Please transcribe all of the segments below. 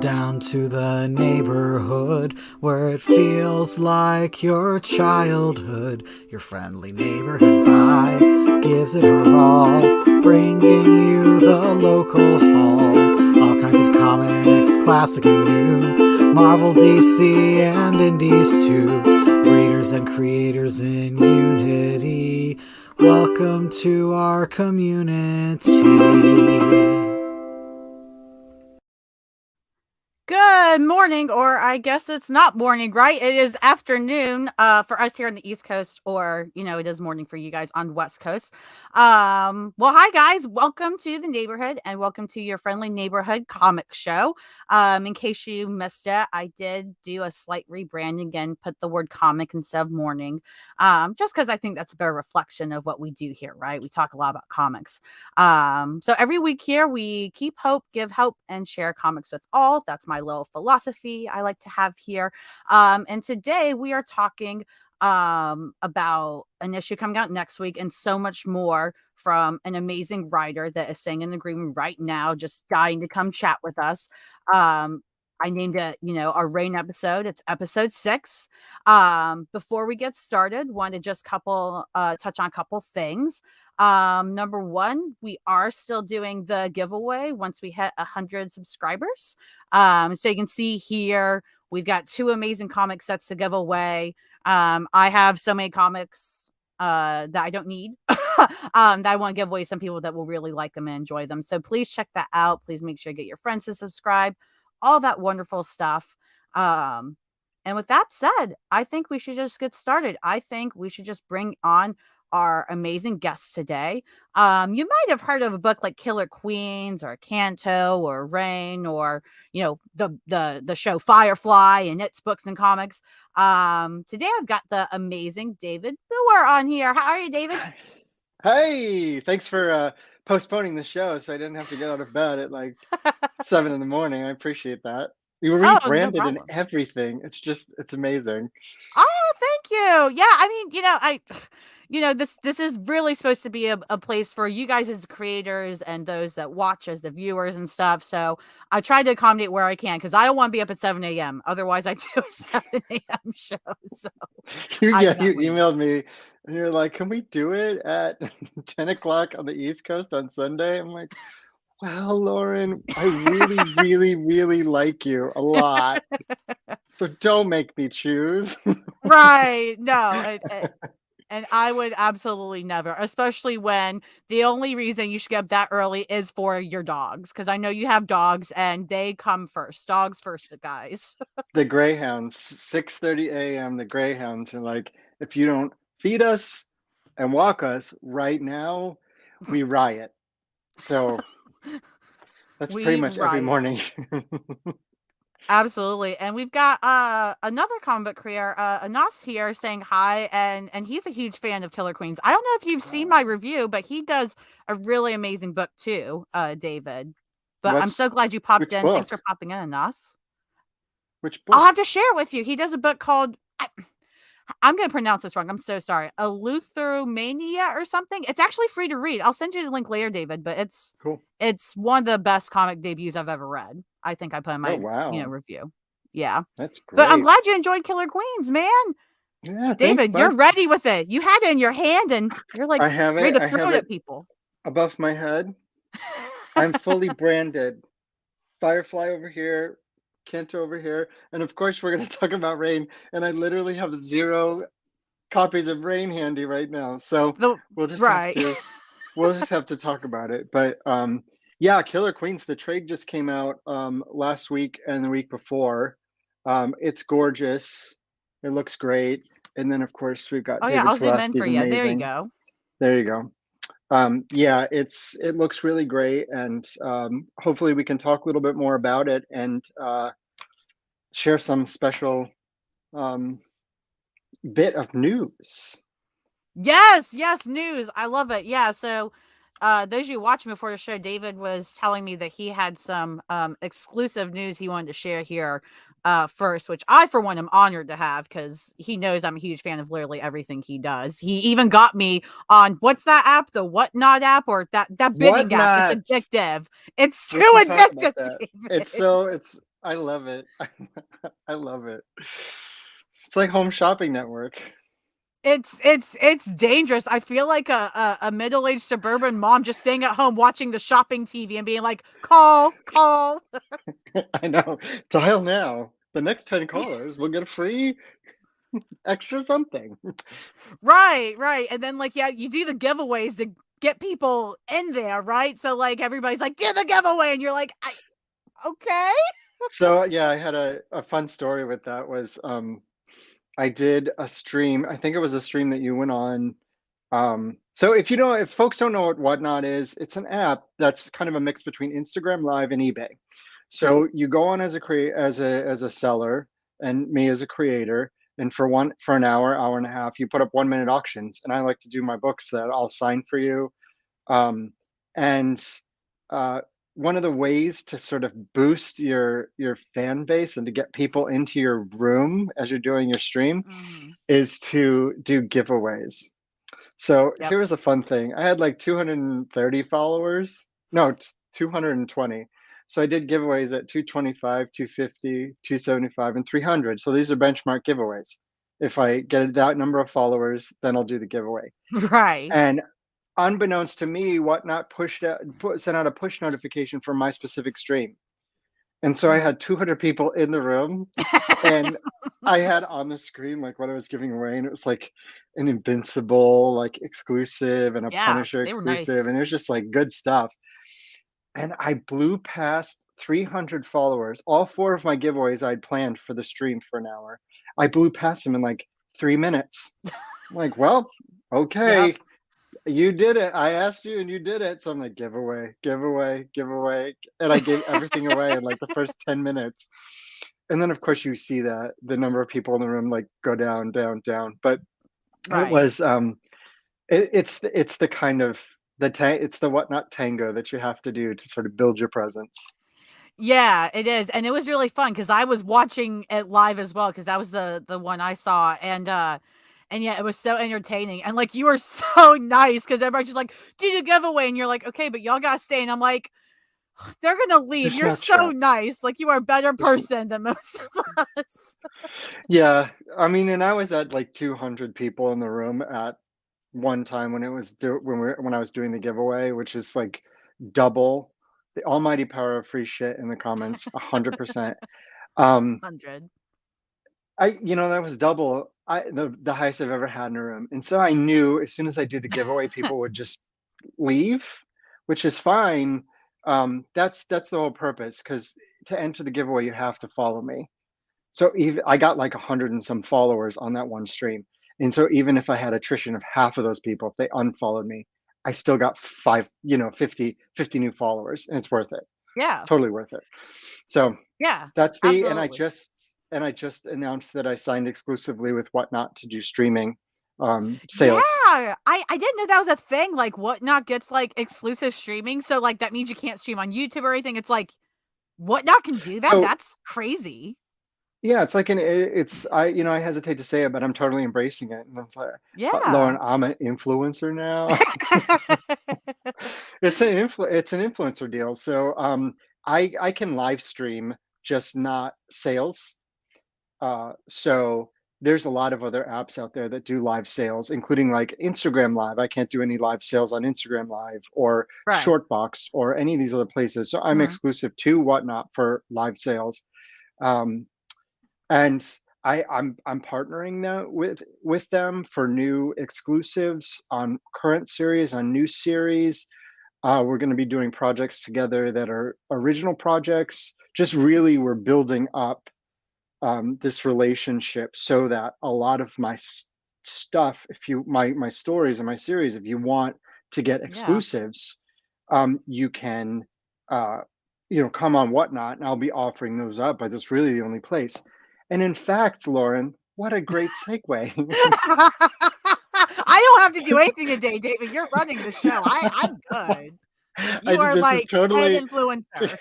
down to the neighborhood where it feels like your childhood. Your friendly neighborhood buy gives it her all, bringing you the local haul. All kinds of comics, classic and new, Marvel, DC, and indies too. Readers and creators in unity, welcome to our community. Good morning, or I guess it's not morning, right? It is afternoon for us here on the East Coast, or it is morning for you guys on the West Coast. Well, hi guys, welcome to the neighborhood and welcome to your friendly neighborhood comic show. In case you missed it, I did do a slight rebrand again, put the word comic instead of morning, just because I think that's a better reflection of what we do here, right? We talk a lot about comics. So every week here, we keep hope, give hope, and share comics with all. That's my little philosophy I like to have here. And today we are talking about an issue coming out next week and so much more from an amazing writer that is sitting in the green room right now, just dying to come chat with us. I named it, our rain episode. It's episode 6. Before we get started, want to just touch on a couple things. Number one, we are still doing the giveaway once we hit 100 subscribers. So you can see here, we've got 2 amazing comic sets to give away. I have so many comics that I don't need that I want to give away some people that will really like them and enjoy them. So please check that out. Please make sure you get your friends to subscribe, all that wonderful stuff. And with that said, I think we should just get started. I think we should just bring on our amazing guests today. You might have heard of a book like Killer Queens or Canto or Rain or the show Firefly and its books and comics. Today I've got the amazing David Booher on here. How are you, David? Hey, thanks for postponing the show so I didn't have to get out of bed at like 7 in the morning. I appreciate that. You Oh, no rebranded and problem. everything. It's amazing. Oh, thank you. Yeah, I mean, this is really supposed to be a place for you guys as the creators and those that watch as the viewers and stuff. So I try to accommodate where I can because I don't want to be up at 7 a.m. Otherwise, I do a 7 a.m. show. So I You cannot wait. emailed me and you're like, can we do it at 10 o'clock on the East Coast on Sunday? I'm like, well, Lauren, I really, really, really like you a lot. So don't make me choose. Right. No. And I would absolutely never, especially when the only reason you should get up that early is for your dogs. Because I know you have dogs and they come first. Dogs first, guys. The Greyhounds, 6:30 a.m. The Greyhounds are like, if you don't feed us and walk us right now, we riot. So that's pretty We much every riot. morning. Absolutely. And we've got another comic book creator, Anas here saying hi, and he's a huge fan of Killer Queens. I don't know if you've seen my review, but he does a really amazing book too, David. But I'm What's so glad you popped which in. Thanks book? for popping in, Anas. Which I'll book? have to share it with you. He does a book called I'm going to pronounce this wrong. I'm so sorry. Eleutheromania or something. It's actually free to read. I'll send you the link later, David, but Cool. it's one of the best comic debuts I've ever read. I think I put in Oh my, wow, review. Yeah. that's But I'm great. glad you enjoyed Killer Queens, man. Yeah, thanks, David, you're bud. ready with it. You had it in your hand and you're like I have ready it. to I throw have it it at people. above my head. I'm fully branded. Firefly over here, Kent over here, and of course we're going to talk about Rain. And I literally have 0 copies of Rain handy right now, so The we'll just have right. to talk about it. But yeah, Killer Queens, the trade just came out last week and the week before. It's gorgeous. It looks great. And then of course we've got Oh yeah, David I'll zoom in for Selesky's you. There you amazing. go. There you go. Yeah, it looks really great, and hopefully we can talk a little bit more about it and share some special bit of news. Yes, news. I love it. Yeah, so those of you watching before the show, David was telling me that he had some exclusive news he wanted to share here first, which I for one am honored to have because he knows I'm a huge fan of literally everything he does. He even got me on what's that app, the Whatnot app, or that bidding app. It's Whatnot? addictive. It's We too can talk about addictive, that. David. It's I love it. I love it. It's like Home Shopping Network. It's dangerous. I feel like a middle-aged suburban mom just staying at home watching the shopping TV and being like, "Call, call." I know. Dial now. The next 10 callers will get a free extra something. Right, right. And then like, yeah, you do the giveaways to get people in there, right? So like everybody's like, "Do the giveaway," and you're like, "I okay." So yeah, I had a fun story with that was I did a stream. I think it was a stream that you went on. So if folks don't know what Whatnot is, it's an app that's kind of a mix between Instagram Live and eBay. So you go on as a seller and me as a creator, and for an hour and a half, you put up 1 minute auctions. And I like to do my books that I'll sign for you. Um, and uh, One of the ways to sort of boost your fan base and to get people into your room as you're doing your stream Mhm. is to do giveaways. So Yep. here was a fun thing. I had like 230 followers. No, 220. So I did giveaways at 225, 250, 275, and 300. So these are benchmark giveaways. If I get that number of followers, then I'll do the giveaway. Right. And unbeknownst to me, Whatnot sent out a push notification for my specific stream. And so I Mhm. had 200 people in the room, and I had on the screen like what I was giving away, and it was like an Invincible like exclusive and a Yeah, Punisher they were exclusive, nice. and it was just like good stuff. And I blew past 300 followers. All four of my giveaways I'd planned for the stream for an hour. I blew past them in like 3 minutes. I'm like, well, Yep. okay, you did it. I asked you and you did it. So I'm like, giveaway, giveaway, giveaway. And I gave everything away in like the first 10 minutes. And then of course you see that the number of people in the room like go down, down, down. But it Right. was it's the kind of it's the Whatnot tango that you have to do to sort of build your presence. Yeah, it is, and it was really fun because I was watching it live as well because that was the one I saw, and yeah, it was so entertaining, and, like, you were so nice because everybody's just like, "Do the giveaway," and you're like, "Okay, but y'all gotta stay," and I'm like, "They're gonna leave, There's you're no so chance. nice, like, you are a better There's person than most of us." Yeah, I mean, and I was at like 200 people in the room at one time when when I was doing the giveaway, which is like double the almighty power of free shit in the comments, 100%. Um, 100. that was double the highest I've ever had in a room, and so I knew as soon as I do the giveaway, people would just leave, which is fine. That's the whole purpose, because to enter the giveaway, you have to follow me. So even I got like 100 and some followers on that one stream. And so even if I had attrition of half of those people, if they unfollowed me, I still got 50 new followers, and it's worth it. Yeah, Totally worth it. So yeah, that's the absolutely. and I just announced that I signed exclusively with Whatnot to do streaming Yeah, sales. I didn't know that was a thing, like, Whatnot gets, like, exclusive streaming, so, like, that means you can't stream on YouTube or anything, it's like, Whatnot can do that? So That's crazy. yeah, it's like it's I hesitate to say it, but I'm totally embracing it. And I'm like, Lauren, Yeah. I'm an influencer now. It's an influencer deal. So I can live stream, just not sales. So there's a lot of other apps out there that do live sales, including like Instagram Live. I can't do any live sales on Instagram Live or Right. Shortbox or any of these other places. So I'm Mhm. exclusive to Whatnot for live sales. Um, and I'm partnering now with them for new exclusives on current series, on new series. We're going to be doing projects together that are original projects. Just really, we're building up this relationship so that a lot of my stuff, if you my stories and my series, if you want to get Yeah. exclusives, you can come on Whatnot, and I'll be offering those up. But that's really the only place. And in fact, Lauren, what a great segue. I don't have to do anything today, David, you're running the show. I'm good. You are, This is like, head totally. influencer.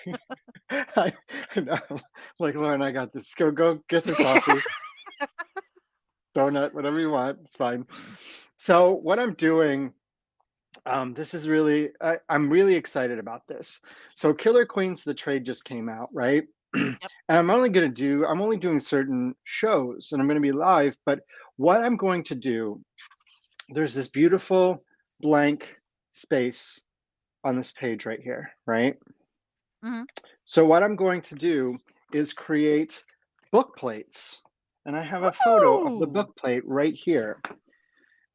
I know. Like, Lauren, I got this. Go get some coffee, donut, whatever you want. It's fine. So what I'm doing, this is really, I'm really excited about this. So Killer Queens, the trade just came out, right? And Yep. I'm only doing certain shows and I'm going to be live. But what I'm going to do, there's this beautiful blank space on this page right here, right? Mhm. So what I'm going to do is create book plates. And I have a photo of the Ooh. book plate right here.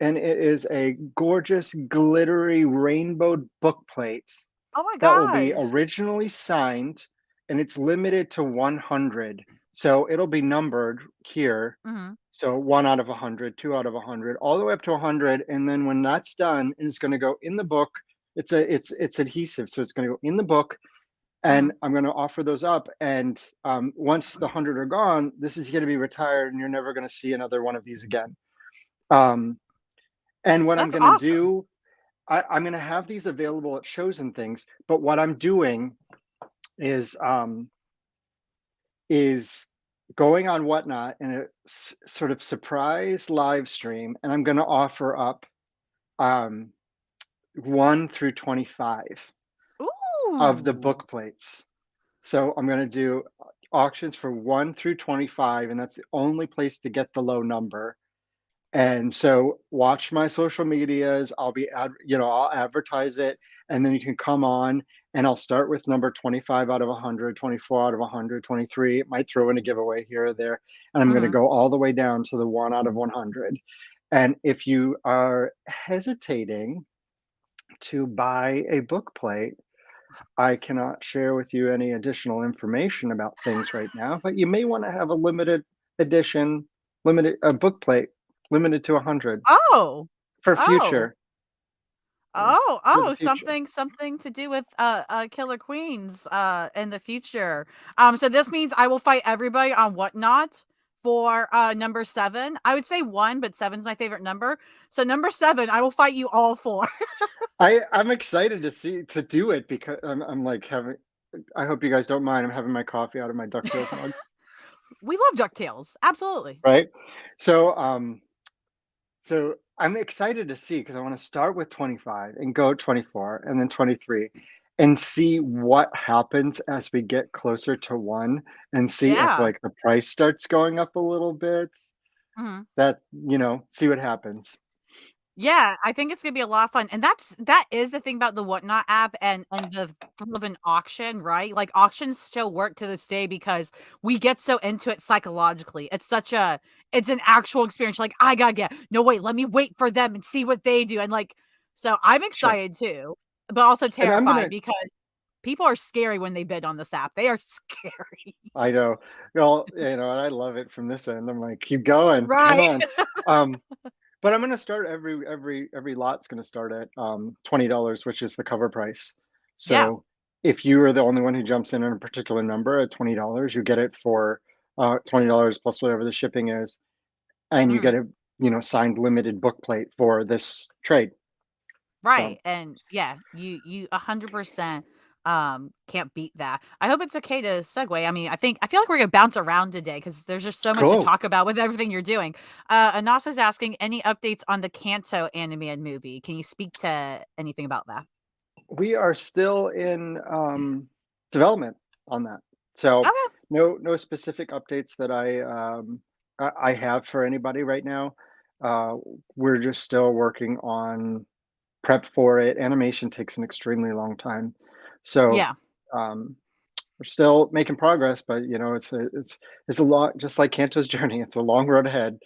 And it is a gorgeous, glittery, rainbowed book plate Oh my that will be gosh. originally signed, and it's limited to 100. So it'll be numbered here. Mhm. So 1 out of 100, 2 out of 100, all the way up to 100. And then when that's done, it's going to go in the book. It's adhesive, so it's going to go in the book. And Mhm. I'm going to offer those up. And once the 100 are gone, this is going to be retired, and you're never going to see another one of these again. Um, and what I'm That's going to awesome. do, I'm going to have these available at shows and things. But what I'm doing is is going on Whatnot in a sort of surprise live stream, and I'm going to offer up um, 1 through 25 of the Ooh. book plates. So I'm going to do auctions for 1 through 25, and that's the only place to get the low number. And so watch my social medias. I'll advertise it, and then you can come on, and I'll start with number 25 out of 100, 24 out of 100, 23. It might throw in a giveaway here or there, and I'm going to Mhm. go all the way down to the 1 out of 100. And if you are hesitating to buy a book plate, I cannot share with you any additional information about things right now, but you may want to have a limited edition, limited a book plate, limited to 100 Oh. for Oh. future, for the future. Something to do with Killer Queens in the future. So this means I will fight everybody on Whatnot for number 7. I would say 1, but 7's my favorite number. So number 7, I will fight you all for. I'm excited to do it because I'm like having. I hope you guys don't mind. I'm having my coffee out of my Ducktales mug, We love DuckTales. Absolutely. right? So so I'm excited to see because I want to start with 25 and go 24 and then 23 and see what happens as we get closer to 1 and see if Yeah. like the price starts going up a little bit. Mhm. See what happens. Yeah, I think it's gonna be a lot of fun, and that is the thing about the Whatnot app and the thrill of an auction, right? Like, auctions still work to this day because we get so into it psychologically. It's an actual experience, like, "I gotta get no, wait, let me wait for them and see what they do," and, like so I'm Sure. excited too, but also And I'm terrified gonna because people are scary when they bid on this app. They are scary. I know. Well, and I love it from this end. I'm like, keep going, come Right. on. Um, but I'm gonna start every lot's gonna start at $20, which is the cover price. Yeah. So if you are the only one who jumps in on a particular number at $20, you get it for $20 plus whatever the shipping is, and you Mhm. get a signed limited book plate for this trade. So Right, and yeah, you 100%, can't beat that. I hope it's okay to segue. I mean, I feel like we're gonna bounce around today because there's just so much to cool. talk about with everything you're doing. Anasha's asking, "Any updates on the Kanto animated movie? Can you speak to anything about that?" We are still in development on that. So Okay. no specific updates that I have for anybody right now. Uh, we're just still working on prep for it. Animation takes an extremely long time, so Yeah. um, we're still making progress. But it's a lot, just like Kanto's journey. It's a long road ahead,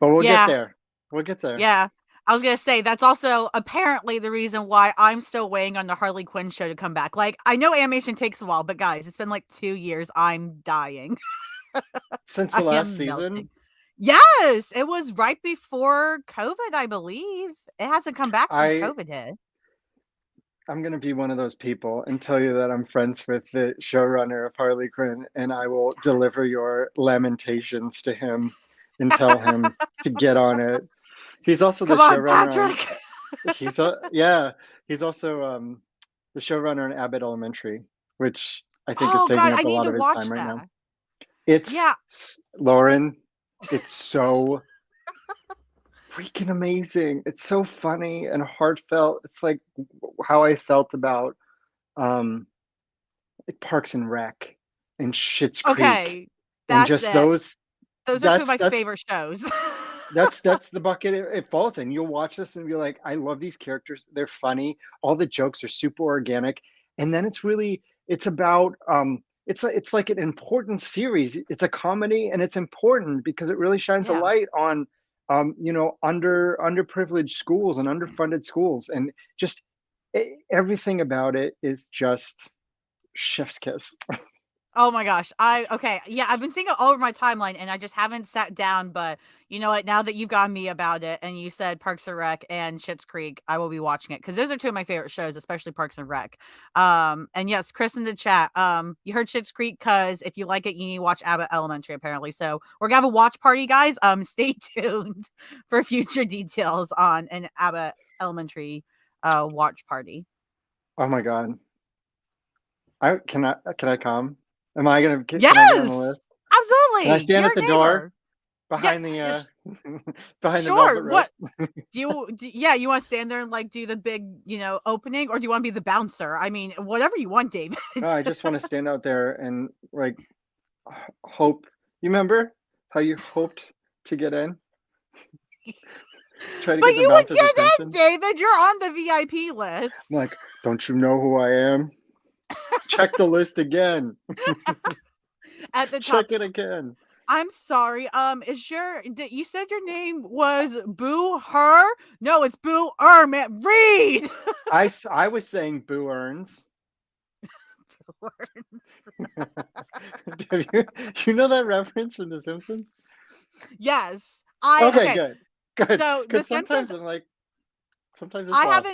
but we'll get Yeah. there. We'll get there. Yeah. I was gonna say, that's also apparently the reason why I'm still waiting on the Harley Quinn show to come back. Like, I know animation takes a while, but guys, it's been, like, 2 years. I'm dying. Since the I last am season, melting. Yes! It was right before COVID, I believe. It hasn't come back since I COVID hit. I'm gonna be one of those people and tell you that I'm friends with the showrunner of Harley Quinn, and I will deliver your lamentations to him and tell him to get on it. He's also the Come on, showrunner on Patrick! he's a yeah, he's also the showrunner on Abbott Elementary, which I think is Oh taking god, up I a need lot to of his time watch right now. that. It's Yeah. Lauren, it's so freaking amazing. It's so funny and heartfelt. It's like how I felt about um like Parks and Rec and Schitt's Creek, Okay, and that's just it. those. Those are two of That's my favorite shows. that's the bucket it falls in. You'll watch this and be like, I love these characters. They're funny. All the jokes are super organic, and then it's about it's like an important series. It's a comedy, and it's important because it really shines a Yeah. light on underprivileged schools and underfunded schools, and just everything about it is just chef's kiss. Oh my gosh. Okay. Yeah, I've been seeing it all over my timeline and I just haven't sat down, but you know what? Now that you've got me about it and you said Parks and Rec and Schitt's Creek, I will be watching it because those are two of my favorite shows, especially Parks and Rec. And yes, Chris in the chat, you heard Schitt's Creek because if you like it, you need to watch Abbott Elementary, apparently. So we're gonna have a watch party, guys. Stay tuned for future details on an Abbott Elementary watch party. Oh my god. Can I come? Am I gonna can I get on the Yes, list? Can I absolutely. stand You're at the a door neighbor. Yeah, behind the behind the sure. velvet rope? What yeah, you want to stand there and like do the big, opening, or do you want to be the bouncer? I mean, whatever you want, David. No, I just want to stand out there and like hope. You remember how you hoped to get in? Try to But get the you would bouncer's get in, attention. David. You're on the VIP list. I'm like, don't you know who I am? Check the list again. At the top. Check it again. I'm sorry. You said your name was Booher? No, it's Booher, man. Read. I was saying Boo Earns. You know that reference from The Simpsons? Yes. Okay, good. So The Because sometimes Simpsons, I'm like, sometimes it's I lost.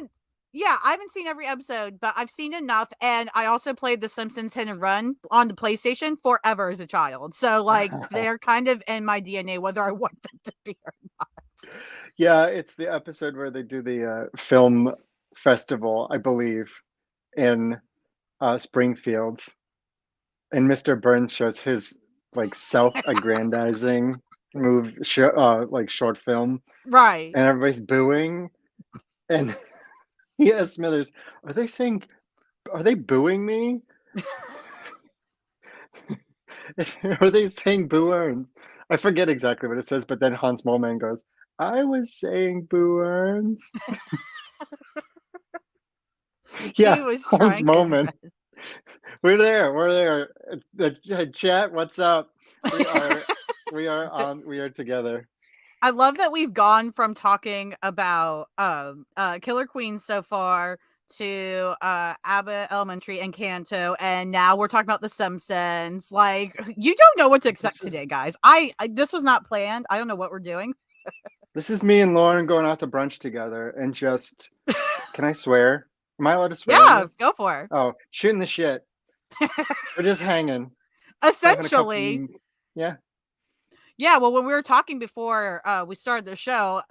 haven't seen every episode, but I've seen enough. And I also played The Simpsons Hit and Run on the PlayStation forever as a child. So like they're kind of in my DNA, whether I want them to be or not. Yeah, it's the episode where they do the film festival, I believe, in Springfield, and Mr. Burns shows his like self-aggrandizing like short film, Right. and everybody's booing, and he asks Smithers, are they booing me? Are they saying Boo Earns? I forget exactly what it says, but then Hans Moleman goes, I was saying Boo Earns. Yeah, He was Hans trying his Moleman. best. We're there. The chat, what's up? We are together. I love that we've gone from talking about Killer Queens so far to Abbott Elementary and Kanto, and now we're talking about The Simpsons. Like, you don't know what to expect today, guys. This was not planned. I don't know what we're doing. This is me and Lauren going out to brunch together and just, can I swear? Am I allowed to swear on Yeah, this? go for it. Oh, shooting the shit. We're just hanging. Essentially. Yeah. Yeah, well, when we were talking before we started the show,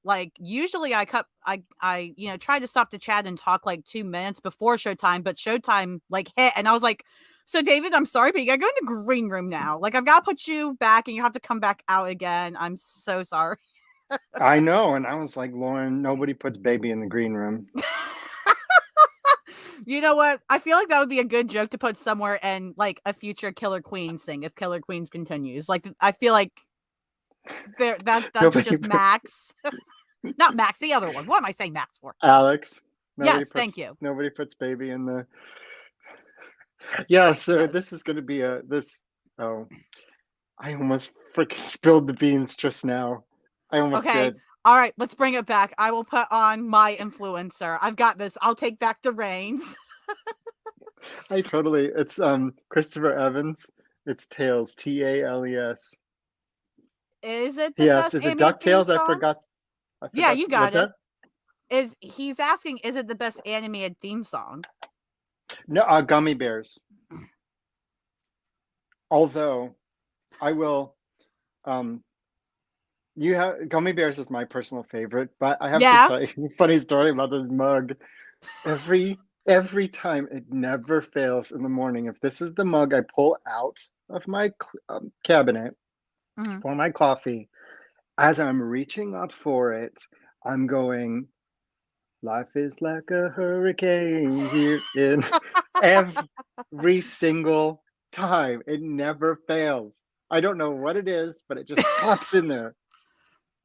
like usually I try to stop the chat and talk like 2 minutes before showtime, but showtime like hit, and I was like, "So David, I'm sorry, but you gotta go in the green room now. Like I've got to put you back, and you have to come back out again. I'm so sorry." I know, and I was like, Lauren, nobody puts baby in the green room. You know what? I feel like that would be a good joke to put somewhere in like a future Killer Queens thing if Killer Queens continues. Like I feel like that's just Max. Not Max, the other one. What am I saying Max for? Alex. Thank you. Nobody puts baby in the. Yeah, so this is going to be oh, I almost freaking spilled the beans just now. I almost did. All right, let's bring it back. I will put on my influencer. I've got this. I'll take back the reins. It's Christopher Evans. It's Tales, Tales. Is it the Yes, best is it animated DuckTales? theme I forgot. Yeah, you got What's it. He's asking, is it the best animated theme song? No, Gummy Bears. Although, I will, Gummy Bears is my personal favorite, but I have to tell you a funny story about this mug. Every time, it never fails in the morning. If this is the mug I pull out of my cabinet for my coffee, as I'm reaching up for it, I'm going, life is like a hurricane here in every single time. It never fails. I don't know what it is, but it just pops in there.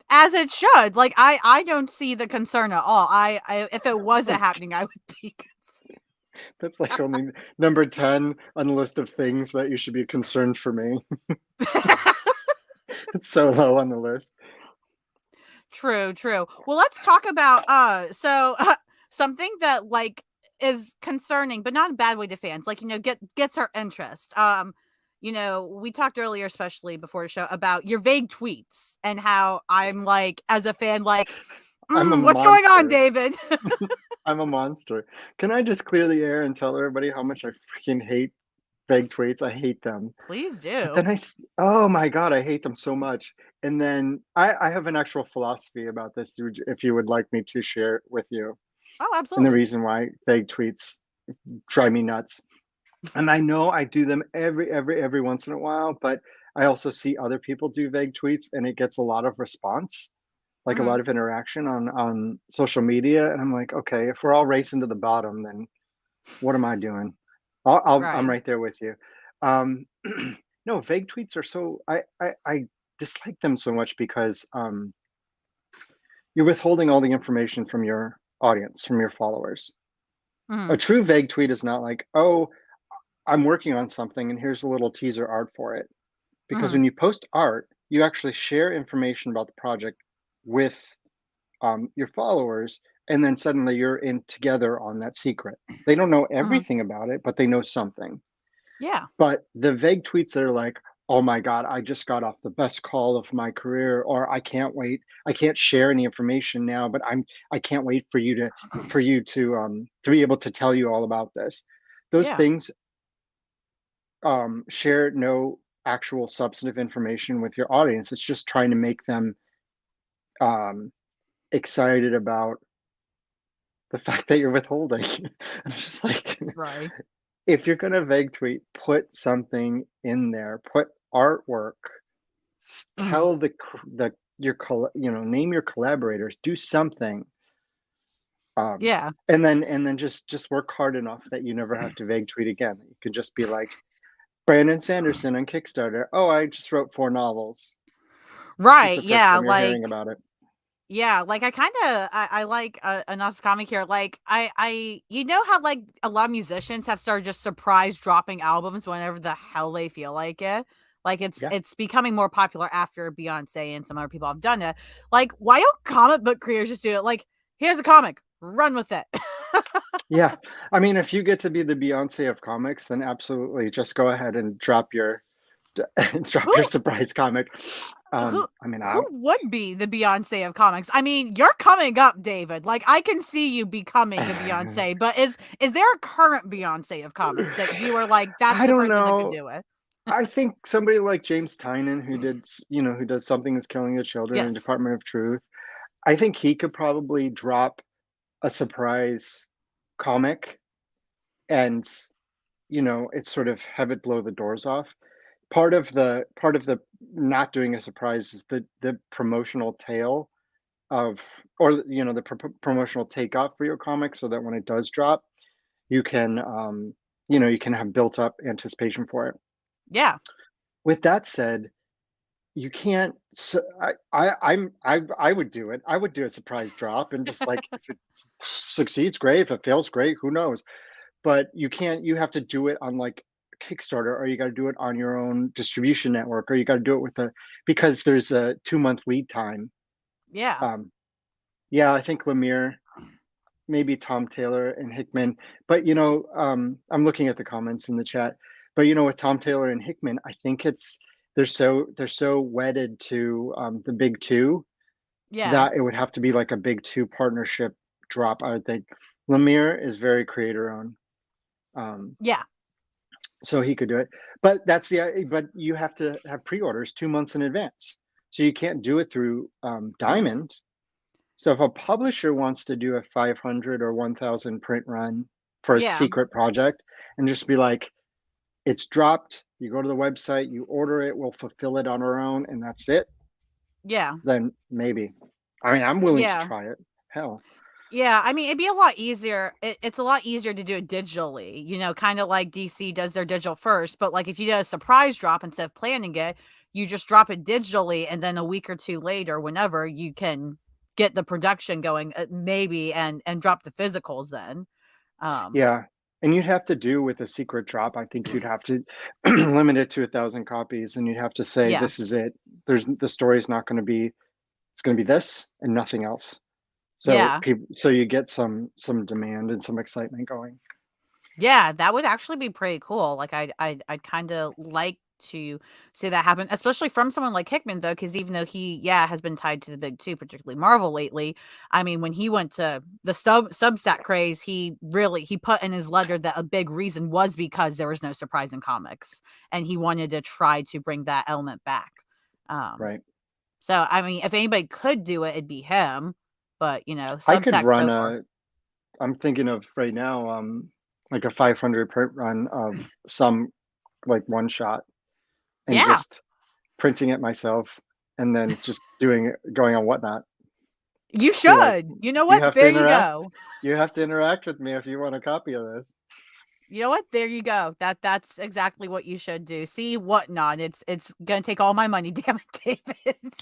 As it should. Like I don't see the concern at all. I if it wasn't happening, I would be concerned. That's like only number 10 on the list of things that you should be concerned for me. It's so low on the list. True. Well, let's talk about something that like is concerning, but not in a bad way to fans. Like, gets our interest. We talked earlier, especially before the show, about your vague tweets and how I'm like, as a fan, like, I'm a what's going on, monster. David? I'm a monster. Can I just clear the air and tell everybody how much I freaking hate vague tweets? I hate them. Please But do. then oh my God, I hate them so much. And then I have an actual philosophy about this, if you would like me to share with you. Oh, And the absolutely. reason why vague tweets drive me nuts. And I know I do them every once in a while, but I also see other people do vague tweets and it gets a lot of response, like a Mhm. lot of interaction on social media. And I'm like, okay, if we're all racing to the bottom, then what am I doing? I'm Right. right there with you. Um, no, vague tweets are so I dislike them so much because you're withholding all the information from your audience, from your followers. A Mhm. true vague tweet is not like, oh, I'm working on something and here's a little teaser art for it. Because Mhm. when you post art, you actually share information about the project with your followers, and then suddenly you're in together on that secret. They don't know Mhm. everything about it, but they know something. Yeah. But the vague tweets that are like, "Oh my god, I just got off the best call of my career," or "I can't wait. I can't share any information now, but I can't wait for you to be able to tell you all about this." Those Yeah. things share no actual substantive information with your audience. It's just trying to make them um, excited about the fact that you're withholding. And it's just like, Right. if you're going to vague tweet, put something in there, put artwork, Mhm. tell name your collaborators, do something. Yeah. And then just work hard enough that you never have to vague tweet again. You can just be like, Brandon Sanderson on Kickstarter. Oh, I just wrote 4 novels. This is Right. the first Yeah. time you're hearing about it. Yeah, like I like a nice comic here. Like how like a lot of musicians have started just surprise dropping albums whenever the hell they feel like it. Like Yeah. it's becoming more popular after Beyonce and some other people have done it. Like, why don't comic book creators just do it? Like, here's a comic, run with it. Yeah. I mean, if you get to be the Beyonce of comics, then absolutely just go ahead and drop your drop who your surprise comic. who I mean, who would be the Beyonce of comics? I mean, you're coming up, David. Like, I can see you becoming the Beyonce, but is there a current Beyonce of comics that you are like, that's I the don't person that could know. do it? I think somebody like James Tynan, who does Something is Killing the Children and Yes. Department of Truth, I think he could probably drop a surprise comic and, it's sort of have it blow the doors off. Part of the not doing a surprise is the promotional tail of, or the promotional takeoff for your comic, so that when it does drop, you can you can have built up anticipation for it. Yeah. With that said, you can't. So I would do it. I would do a surprise drop, and just like, if it succeeds, great. If it fails, great. Who knows? But you can't. You have to do it on like Kickstarter, or you got to do it on your own distribution network, or you got to do it because there's a 2 month lead time. Yeah. Um, yeah, I think Lemire, maybe Tom Taylor and Hickman, but I'm looking at the comments in the chat. But with Tom Taylor and Hickman, I think they're so wedded to the big two Yeah. that it would have to be like a big two partnership drop. I would think Lemire is very creator owned. Um, Yeah. so he could do it, but you have to have pre-orders 2 months in advance, so you can't do it through Diamond. So if a publisher wants to do a 500 or 1000 print run for a Yeah. secret project, and just be like, it's dropped, you go to the website, you order it, we'll fulfill it on our own, and that's it, Yeah. then maybe. I mean, I'm willing to Yeah. try it. Hell. Yeah, I mean, it'd be a lot easier. It's a lot easier to do it digitally, kind of like DC does their digital first. But like if you did a surprise drop instead of planning it, you just drop it digitally, and then a week or two later, whenever you can get the production going, maybe and drop the physicals then. Um, Yeah. And you'd have to do with a secret drop. I think you'd have to limit it to 1,000 copies, and you'd have to say, yeah, this is it. The story's not going to be, it's going to be this and nothing else. So yeah. people, so you get some demand and some excitement going. Yeah, that would actually be pretty cool. Like I'd kind of like to see that happen, especially from someone like Hickman though, because even though he, has been tied to the big two, particularly Marvel lately. I mean, when he went to the Substack craze, he put in his letter that a big reason was because there was no surprise in comics, and he wanted to try to bring that element back. Um, Right. so I mean, if anybody could do it, it'd be him. But I could Substack run so far, a, I'm thinking of right now, like a 500 print run of some like one shot and yeah. just printing it myself and then just doing it, going on Whatnot. You Be like, should. You know you what? have to There you interact. go. You have to interact with me if you want a copy of this. You know what? There you go. That's exactly what you should do. See, Whatnot. It's gonna take all my money, damn it, David.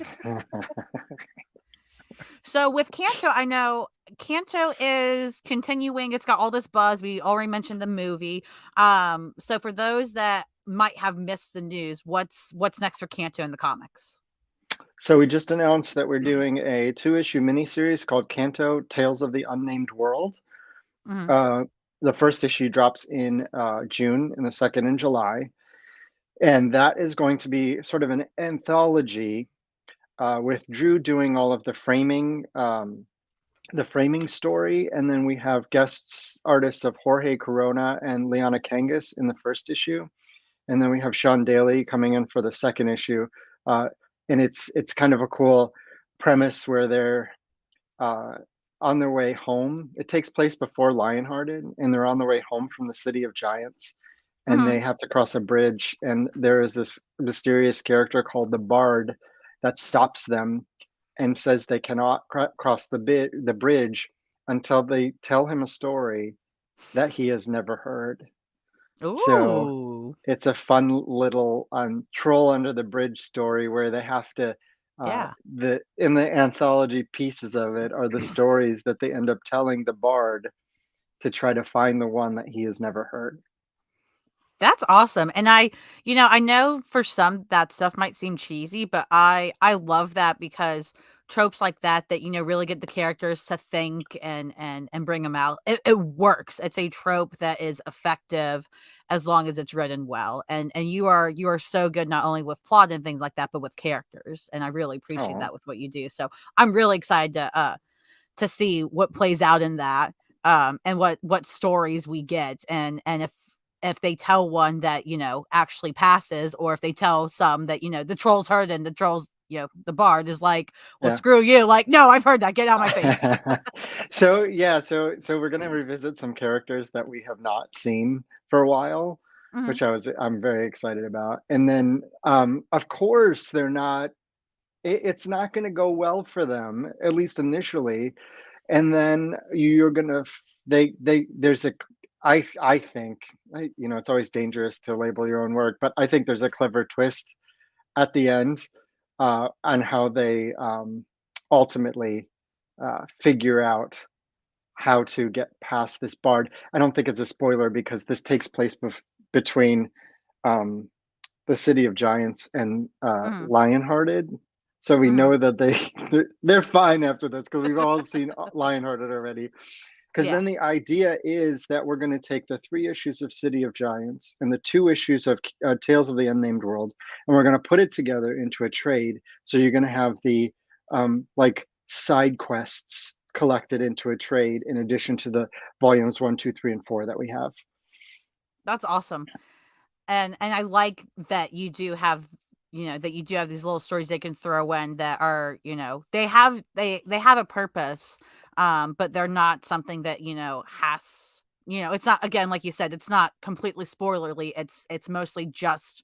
So with Kanto, I know Kanto is continuing. It's got all this buzz. We already mentioned the movie. So for those that might have missed the news, what's next for Kanto in the comics? So we just announced that we're doing a 2-issue miniseries called Kanto: Tales of the Unnamed World. Mhm. Uh, the first issue drops in June, and the second in July, and that is going to be sort of an anthology with Drew doing all of the framing story, and then we have guests artists of Jorge Corona and Liana Kangas in the first issue, and then we have Sean Daly coming in for the second issue, uh, and it's kind of a cool premise where they're uh, on their way home. It takes place before Lionhearted, and they're on their way home from the City of Giants, and Mhm. they have to cross a bridge. And there is this mysterious character called the Bard that stops them and says they cannot cross the bridge until they tell him a story that he has never heard. So Ooh. it's a fun little troll under the bridge story where they have to Yeah. the in the anthology pieces of it are the stories that they end up telling the bard to try to find the one that he has never heard. That's awesome. And I know for some that stuff might seem cheesy, but I love that because tropes like that really get the characters to think and bring them out. It works. It's a trope that is effective as long as it's written well. And you are so good not only with plot and things like that, but with characters. And I really appreciate Oh that with what you do. So I'm really excited to see what plays out in that, and what stories we get, and if they tell one that actually passes, or if they tell some that the trolls heard, and the trolls, the bard is like, well, yeah. screw you, like, no, I've heard that, get out of my face. So yeah, so we're gonna revisit some characters that we have not seen for a while, Mhm. which I'm very excited about. And then of course they're not, it's not going to go well for them, at least initially, and then you're gonna they there's a, I think, it's always dangerous to label your own work, but I think there's a clever twist at the end on how they ultimately figure out how to get past this bard. I don't think it's a spoiler because this takes place between um, the City of Giants and Mhm. Lionhearted. So we Mhm. know that they're fine after this because we've all seen Lionhearted already. Because Yeah, then the idea is that we're going to take the 3 issues of City of Giants and the 2 issues of Tales of the Unnamed World, and we're going to put it together into a trade. So you're going to have the like side quests collected into a trade in addition to the volumes 1, 2, 3, and 4 that we have. that's awesome. And I like that you do have these little stories they can throw in that are, they have a purpose, but they're not something that has, it's not, again, like you said, it's not completely spoilerly. It's mostly just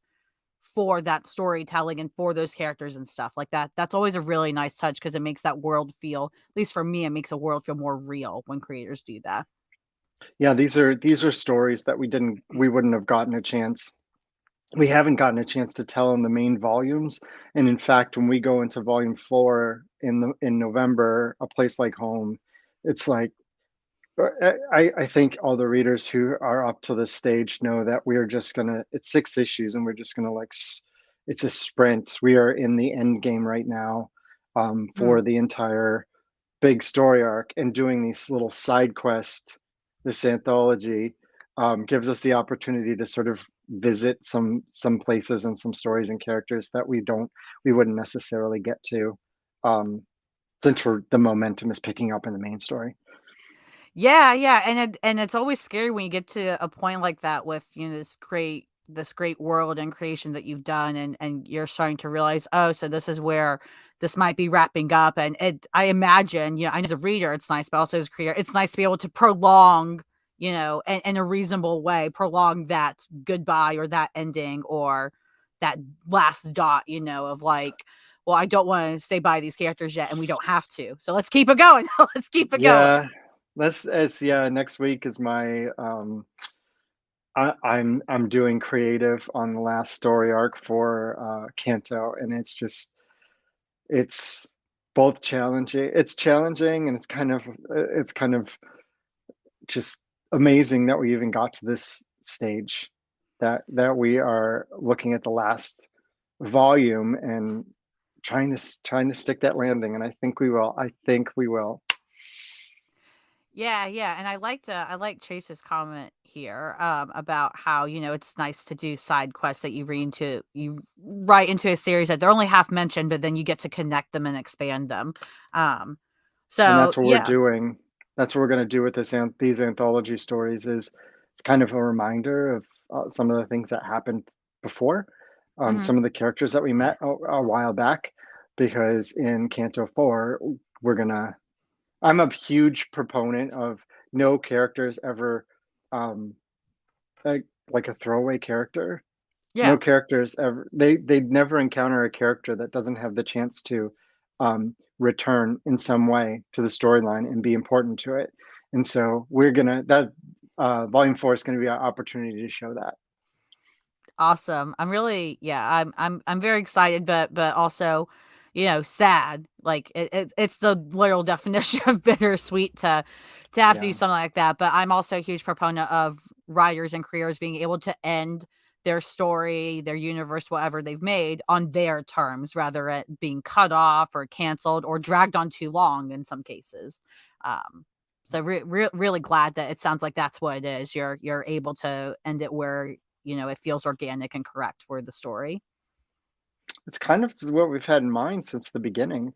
for that storytelling and for those characters and stuff like that. That's always a really nice touch because it makes that world feel, at least for me, it makes a world feel more real when creators do that. Yeah, these are stories that we wouldn't have gotten a chance. We haven't gotten a chance to tell in the main volumes, and in fact, when we go into volume 4 in November, A Place Like Home, it's like I think all the readers who are up to this stage know that we are just gonna. It's 6 issues, and we're just gonna it's a sprint. We are in the end game right now, for the entire big story arc, and doing these little side quests. This anthology gives us the opportunity to sort of visit some places and some stories and characters that we wouldn't necessarily get to, um, since the momentum is picking up in the main story. Yeah, yeah, and it's always scary when you get to a point like that with, this great world and creation that you've done, and you're starting to realize, oh, so this is where this might be wrapping up. And I imagine, I know as a reader it's nice, but also as a creator, it's nice to be able to prolong, in a reasonable way, prolong that goodbye or that ending or that last dot, of like, well, I don't want to stay by these characters yet, and we don't have to. So let's keep it going. Let's keep it going. Yeah, next week is my I'm doing creative on the last story arc for Kanto, and it's both challenging. It's challenging, and it's kind of just amazing that we even got to this stage, that we are looking at the last volume and trying to stick that landing, and I think we will. Yeah, yeah, and I like Chase's comment here, about how, it's nice to do side quests that you write into a series that they're only half mentioned, but then you get to connect them and expand them. Um, And so that's what we're yeah. doing. That's what we're going to do with these anthology stories. Is it's kind of a reminder of some of the things that happened before, Mhm. some of the characters that we met a while back, because in Canto 4 we're gonna. I'm a huge proponent of no characters ever, um, like a throwaway character. No Yeah. characters ever they'd never encounter a character that doesn't have the chance to return in some way to the storyline and be important to it. And so we're gonna that volume 4 is gonna be our opportunity to show that. Awesome. I'm really, yeah, I'm very excited, but also, sad. Like it's the literal definition of bittersweet to have to do Yeah. something like that. But I'm also a huge proponent of writers and creators being able to end their story, their universe, whatever they've made on their terms, rather it being cut off or canceled or dragged on too long in some cases. Um, so really glad that it sounds like that's what it is. You're able to end it where it feels organic and correct for the story. It's kind of what we've had in mind since the beginning.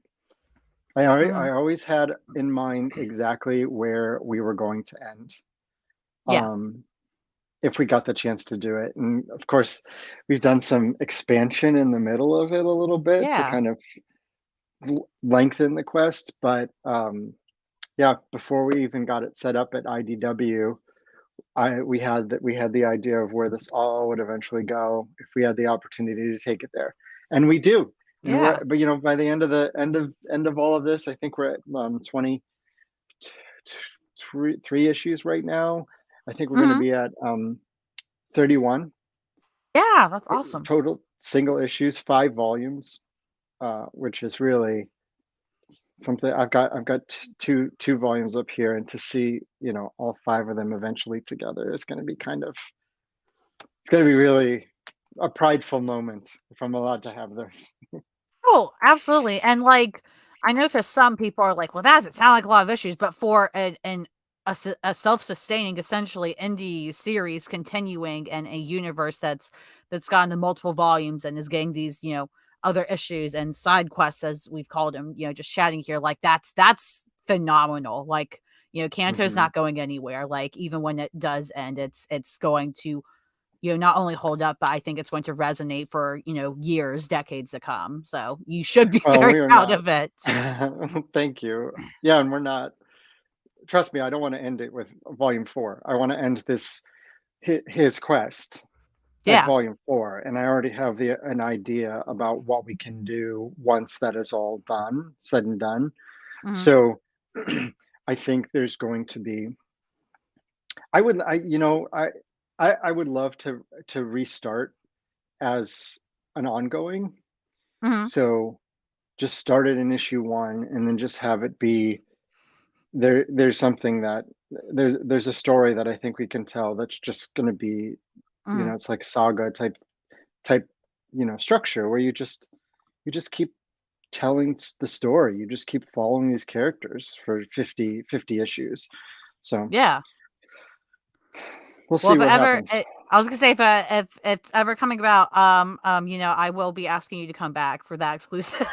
Mhm. I always had in mind exactly where we were going to end. Yeah. Um, if we got the chance to do it. And of course, we've done some expansion in the middle of it a little bit to Yeah. kind of lengthen the quest. But yeah, before we even got it set up at IDW, we had the idea of where this all would eventually go if we had the opportunity to take it there, and we do. And Yeah. but by the end of all of this, I think we're at 23 issues right now. I think we're going to Mhm. be at 31 Yeah, that's awesome. total single issues, 5 volumes, which is really something. I've got two volumes up here, and to see all 5 of them eventually together is going to be it's going to be really a prideful moment if I'm allowed to have those. Oh, absolutely. And like, I know for some people are like, well, that doesn't sound like a lot of issues, but for a self-sustaining, essentially indie series continuing and a universe that's gone to multiple volumes and is getting these, other issues and side quests as we've called them, just chatting here, like that's phenomenal. Like, Kanto's Hmm. not going anywhere. Like even when it does end, it's going to not only hold up, but I think it's going to resonate for, years, decades to come. So you should be Well, very we are proud not. of it. Thank you. Yeah, and we're not. Trust me, I don't want to end it with volume 4. I want to end this his quest. Yeah. volume 4, and I already have an idea about what we can do once that is all done, said and done. Mhm. So I think there's going to be. I would, I you know, I would love to restart as an ongoing. Mhm. So just start it in issue 1, and then just have it be there's something that there's a story that I think we can tell that's just going to be, Mhm. it's like saga type, structure where you just keep telling the story. You just keep following these characters for 50 issues. So Yeah. we'll Well, see if it what ever, happens. I was gonna say if it's ever coming about, I will be asking you to come back for that exclusive.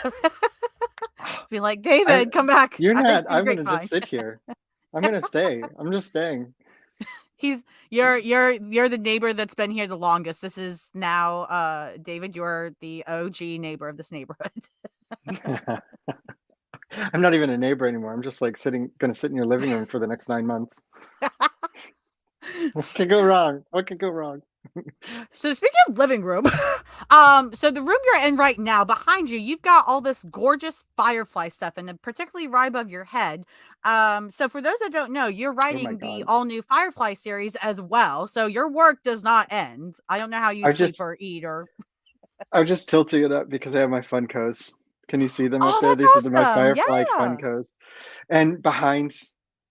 Be like, I David, come back. You're I heard not. you through the I'm gonna just grapevine. sit here. I'm gonna stay. I'm just staying. He's you're the neighbor that's been here the longest. This is now David, you're the OG neighbor of this neighborhood. I'm not even a neighbor anymore. I'm just like gonna sit in your living room for the next 9 months. What could go wrong? What could go wrong? So speaking of living room, so the room you're in right now, behind you, you've got all this gorgeous firefly stuff, and particularly right above your head. So for those that don't know, you're Oh my writing the god. all new Firefly series as well. So your work does not end. I don't know how you I sleep just or eat or. I'm just tilting it up because I have my Funkos. Can you see them up Oh, there? These are my that's awesome! Firefly Yeah, Funkos. And behind,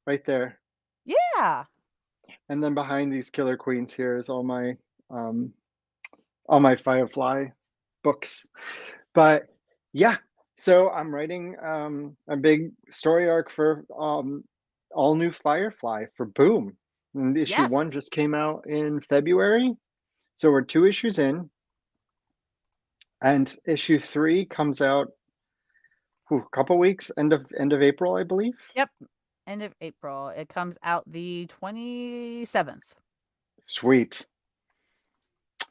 right there, yeah, and then behind these killer queens here is um all my Firefly books. But yeah, so I'm writing a big story arc for all new Firefly for Boom. And issue yes, 1 just came out in February. So we're 2 issues in, and issue 3 comes out a couple weeks, end of April, I believe. yep. End of April. It comes out the 27th. Sweet.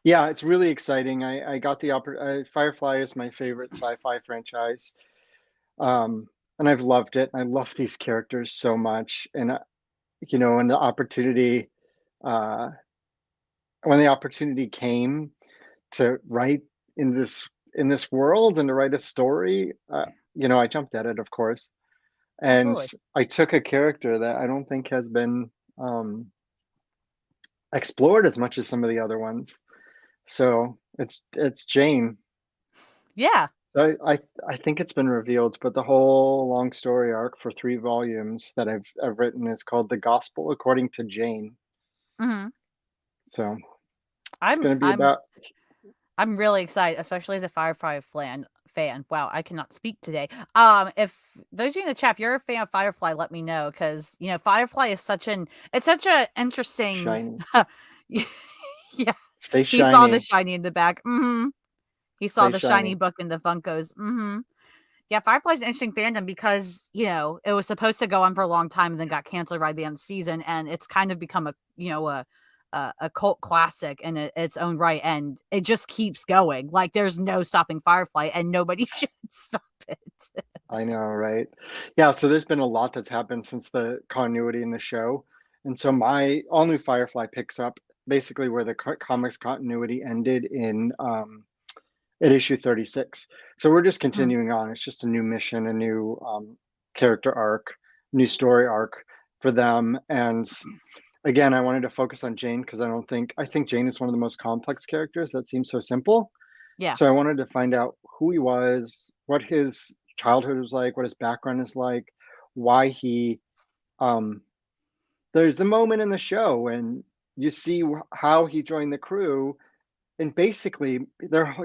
Yeah, it's really exciting. I got the Firefly is my favorite sci-fi franchise. And I've loved it. I love these characters so much. And and uh when the opportunity came to write in this world and to write a story, I jumped at it, of course. And Absolutely. I took a character that I don't think has been um explored as much as some of the other ones. So it's Jane. Yeah. I think it's been revealed, but the whole long story arc for 3 volumes that I've written is called The Gospel According to Jane. Hmm. So it's I'm going to be I'm about. I'm really excited, especially as a Firefly fan. Wow, I cannot speak today. If those of you in the chat, if you're a fan of Firefly, let me know because Firefly is such a interesting. Shiny. Yeah, Stay he saw the shiny. shiny in the back. He saw Stay the shiny shiny. book in the Funkos. Yeah, Firefly's an interesting fandom because it was supposed to go on for a long time and then got canceled right at the end of the season, and it's kind of become a cult classic in its own right, and it just keeps going. Like there's no stopping Firefly, and nobody should stop it. I know, right? Yeah, so there's been a lot that's happened since the continuity in the show. And so my all new Firefly picks up basically where the comics continuity ended at issue 36. So we're just Mhm. continuing on. It's just a new mission, a new character arc, new story arc for them. And again, I wanted to focus on Jane because I think Jane is one of the most complex characters that seems so simple. Yeah, So I wanted to find out who he was, what his childhood was like, what his background is like, why he um there's a moment in the show when you see how he joined the crew, and basically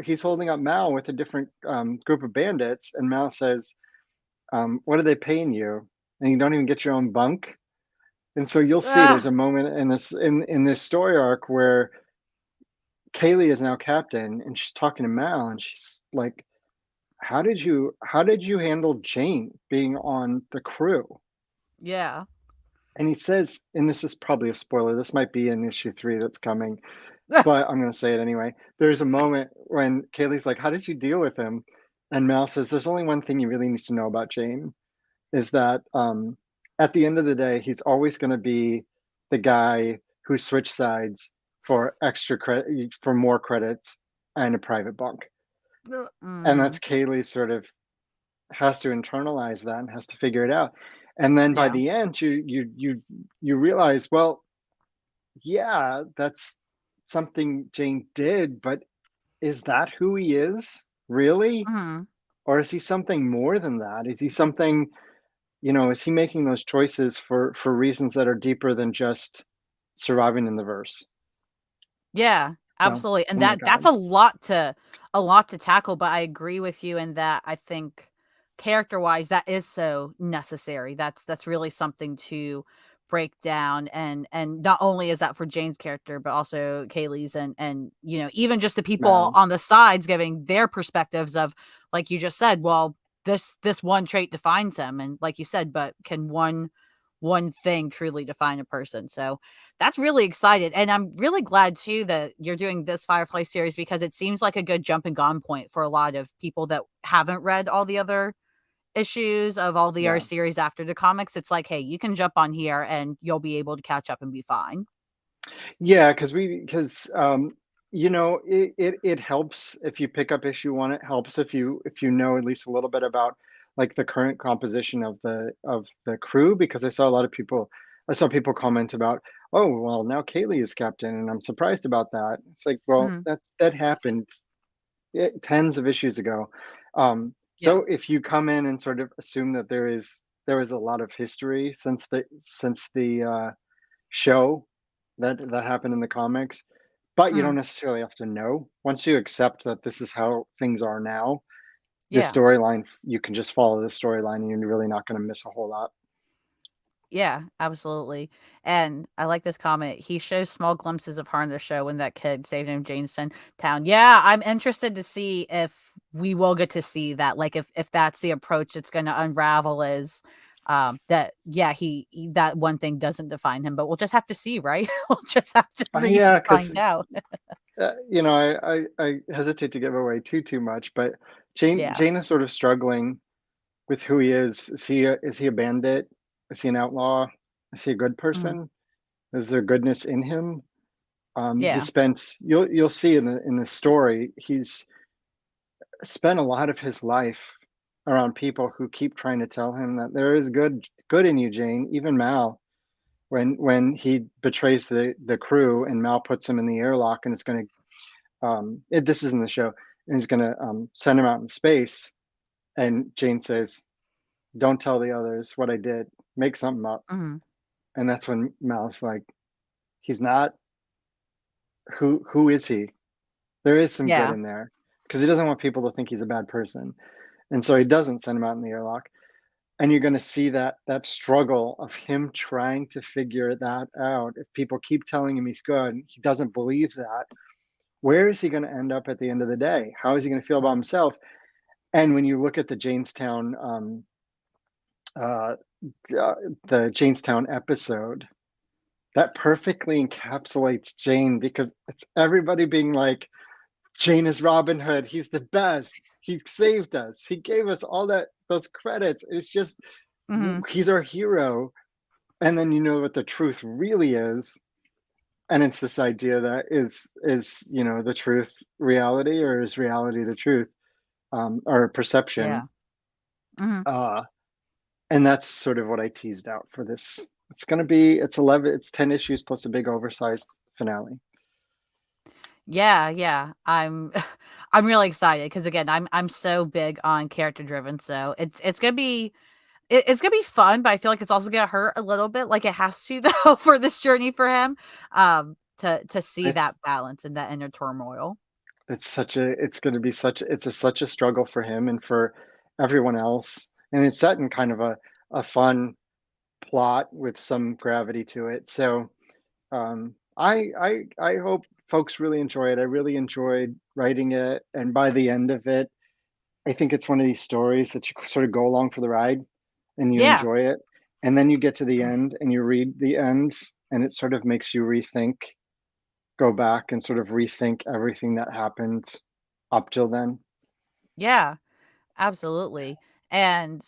he's holding up Mal with a different group of bandits, and Mal says, what are they paying you? And you don't even get your own bunk. And so you'll see there's ah, a moment in this story arc where Kaylee is now captain, and she's talking to Mal, and she's like, how did you handle Jane being on the crew? yeah. And he says, and this is probably a spoiler, this might be in issue 3 that's coming, but I'm going to say it anyway. There's a moment when Kaylee's like, how did you deal with him? And Mal says, there's only one thing you really need to know about Jane, is that at the end of the day, he's always going to be the guy who switched sides for extra credit, for more credits and a private bunk. And Mhm. that's Kaylee sort of has to internalize that and has to figure it out. And then by Yeah. the end, you realize, well, yeah, that's something Jane did, but is that who he is really? Mhm. Or is he something more than that? Is he something, is he making those choices for reasons that are deeper than just surviving in the verse? Yeah, So, absolutely, and oh my that's God. a lot to tackle, but I agree with you in that I think character-wise, that is so necessary. That's really something to break down, and not only is that for Jane's character, but also Kaylee's and, even just the people Mal. on the sides giving their perspectives of, like you just said, well, this one trait defines him, and like you said, but can one thing truly define a person? So that's really excited, and I'm really glad too that you're doing this Firefly series because it seems like a good jumping on point for a lot of people that haven't read all the other issues of all the other Yeah. series after the comics. It's like, hey, you can jump on here and you'll be able to catch up and be fine. Yeah, it helps if you pick up issue one. It helps if you know at least a little bit about like the current composition of the crew, because I saw people comment about, oh well, now Kaylee is captain and I'm surprised about that. It's like, well, Mhm. that happened tens of issues ago. Yeah. So if you come in and sort of assume that there is a lot of history since the show that happened in the comics, but you don't Mhm. necessarily have to know. Once you accept that this is how things are now, the Yeah. storyline, you can just follow the storyline and you're really not going to miss a whole lot. Yeah, absolutely. And I like this comment. He shows small glimpses of her in the show when that kid saved him Jamestown town. Yeah, I'm interested to see if we will get to see that. Like if that's the approach it's gonna unravel is that yeah, that one thing doesn't define him, but we'll just have to see, right? We'll just have to read and Yeah, find because out. I hesitate to give away too much, but Jane Yeah. Jane is sort of struggling with who he is. Is he a bandit? Is he an outlaw? Is he a good Mhm. person? Is there goodness in him? He Yeah. spent you'll see in the story, he's spent a lot of his life around people who keep trying to tell him that there is good in you, Jane. Even Mal, when he betrays the crew and Mal puts him in the airlock and it's going to this is in the show, and he's going to send him out in space, and Jane says, "Don't tell the others what I did. Make something up." Mhm. And that's when Mal's like, "He's not. Who is he? There is some good Yeah. in there." Because he doesn't want people to think he's a bad person, and so he doesn't send him out in the airlock. And you're going to see that struggle of him trying to figure that out. If people keep telling him he's good, he doesn't believe that. Where is he going to end up at the end of the day? How is he going to feel about himself? And when you look at uh, the Janestown episode, that perfectly encapsulates Jane, because it's everybody being like, Jane is Robin Hood. He's the best. He saved us. He gave us all those credits. It's just Mhm. he's our hero. And then you know what the truth really is, and it's this idea that is the truth reality, or is reality the truth, or Yeah. perception. Mhm. uh and that's sort of what I teased out for this. It's 10 issues plus a big oversized finale. Yeah, yeah. I'm really excited because again, I'm so big on character driven, so it's gonna be it's gonna be fun, but I feel like it's also gonna hurt a little bit, like it has to though for this journey for him, to see that it's balance and that inner turmoil. it's going to be such a struggle for him and for everyone else, and it's set in kind of a fun plot with some gravity to it. So I hope folks really enjoy it. I really enjoyed writing it, and by the end of it, I think it's one of these stories that you sort of go along for the ride and you Yeah, enjoy it, and then you get to the end and you read the ends, and it sort of makes you go back and sort of rethink everything that happened up till then. yeah, absolutely. And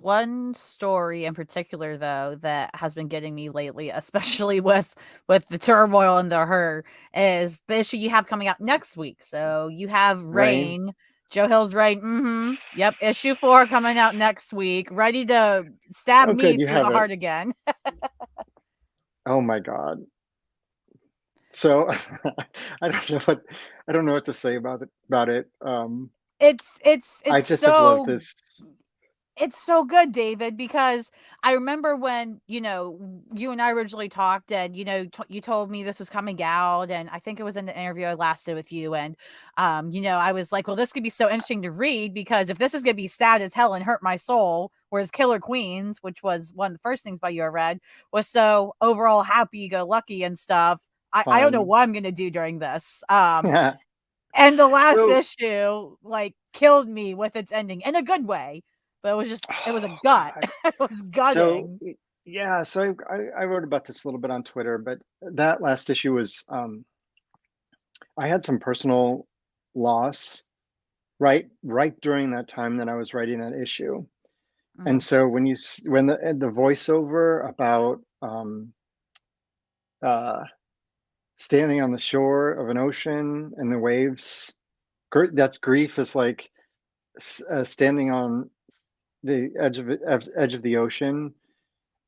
one story in particular, though, that has been getting me lately, especially with the turmoil and the her, is the issue you have coming out next week. So you have Rain. Rain, Joe Hill's Rain. Yep, issue 4 coming out next week, ready to stab Oh, me good. You through the have it. heart again. Oh my God. So I don't know what to say about it. I It's just have loved so this. It's so good, David, because I remember when, you and I originally talked and, you told me this was coming out. And I think it was in the interview I last did with you. And, I was like, well, this could be so interesting to read because if this is going to be sad as hell and hurt my soul, whereas Killer Queens, which was one of the first things by you I read, was so overall happy go lucky and stuff. I don't know Fun. what I'm going to do during this. And the last So, issue, like, killed me with its ending in a good way, but it was a oh gut. God. It was So gutting. yeah, so I wrote about this a little bit on Twitter, but that last issue was I had some personal loss right during that time that I was writing that issue. And Mhm, so when the voiceover about uh standing on the shore of an ocean and the waves, that's grief is like standing on the edge of the ocean,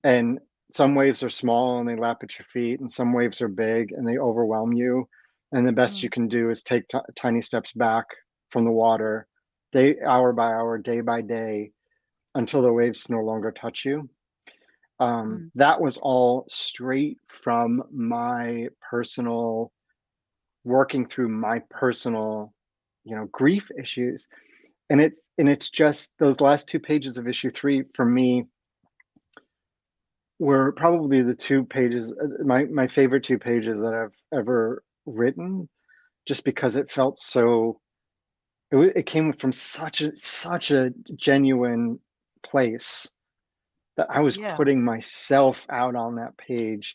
and some waves are small and they lap at your feet, and some waves are big and they overwhelm you, and the best you mhm, can do is take tiny steps back from the water, hour by hour, day by day, until the waves no longer touch you. mhm. That was all straight from my personal working through my personal, grief issues. And it's just those last 2 pages of issue 3 for me were probably the 2 pages, my favorite 2 pages that I've ever written, just because it felt so. It came from such a genuine place that I was Yeah. putting myself out on that page,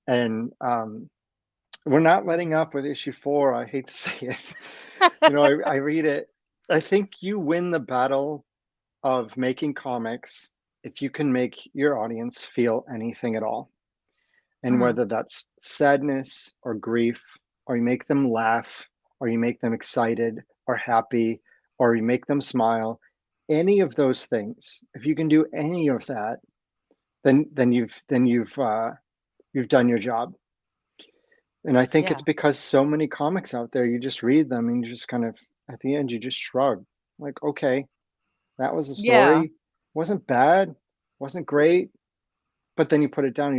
and we're not letting up with issue 4. I hate to say it. I read it. I think you win the battle of making comics if you can make your audience feel anything at all. And Mhm. whether that's sadness or grief, or you make them laugh, or you make them excited or happy, or you make them smile, any of those things, if you can do any of that, then you've done your job. And I think it's Yeah. because so many comics out there, you just read them and you just kind of, at the end, you just shrug, like, okay, that was a Yeah. story. Wasn't bad, wasn't great, but then you put it down, and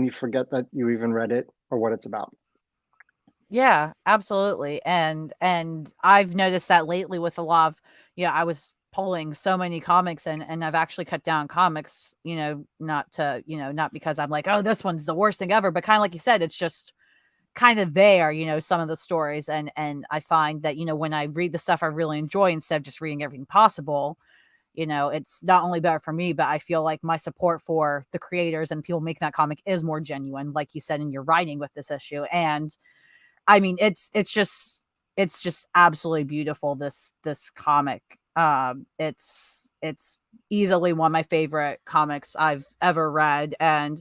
you forget that you even read it or what it's about. Yeah, absolutely. And I've noticed that lately with a lot of, I was pulling so many comics and I've actually cut down comics, not to, not because I'm like, oh, this one's the worst thing ever, but kind of like you said, it's just kind of there, some of the stories. And I find that, when I read the stuff I really enjoy instead of just reading everything possible, it's not only better for me, but I feel like my support for the creators and people making that comic is more genuine, like you said in your writing with this issue. And I mean, it's just absolutely beautiful, this comic. It's easily one of my favorite comics I've ever read, and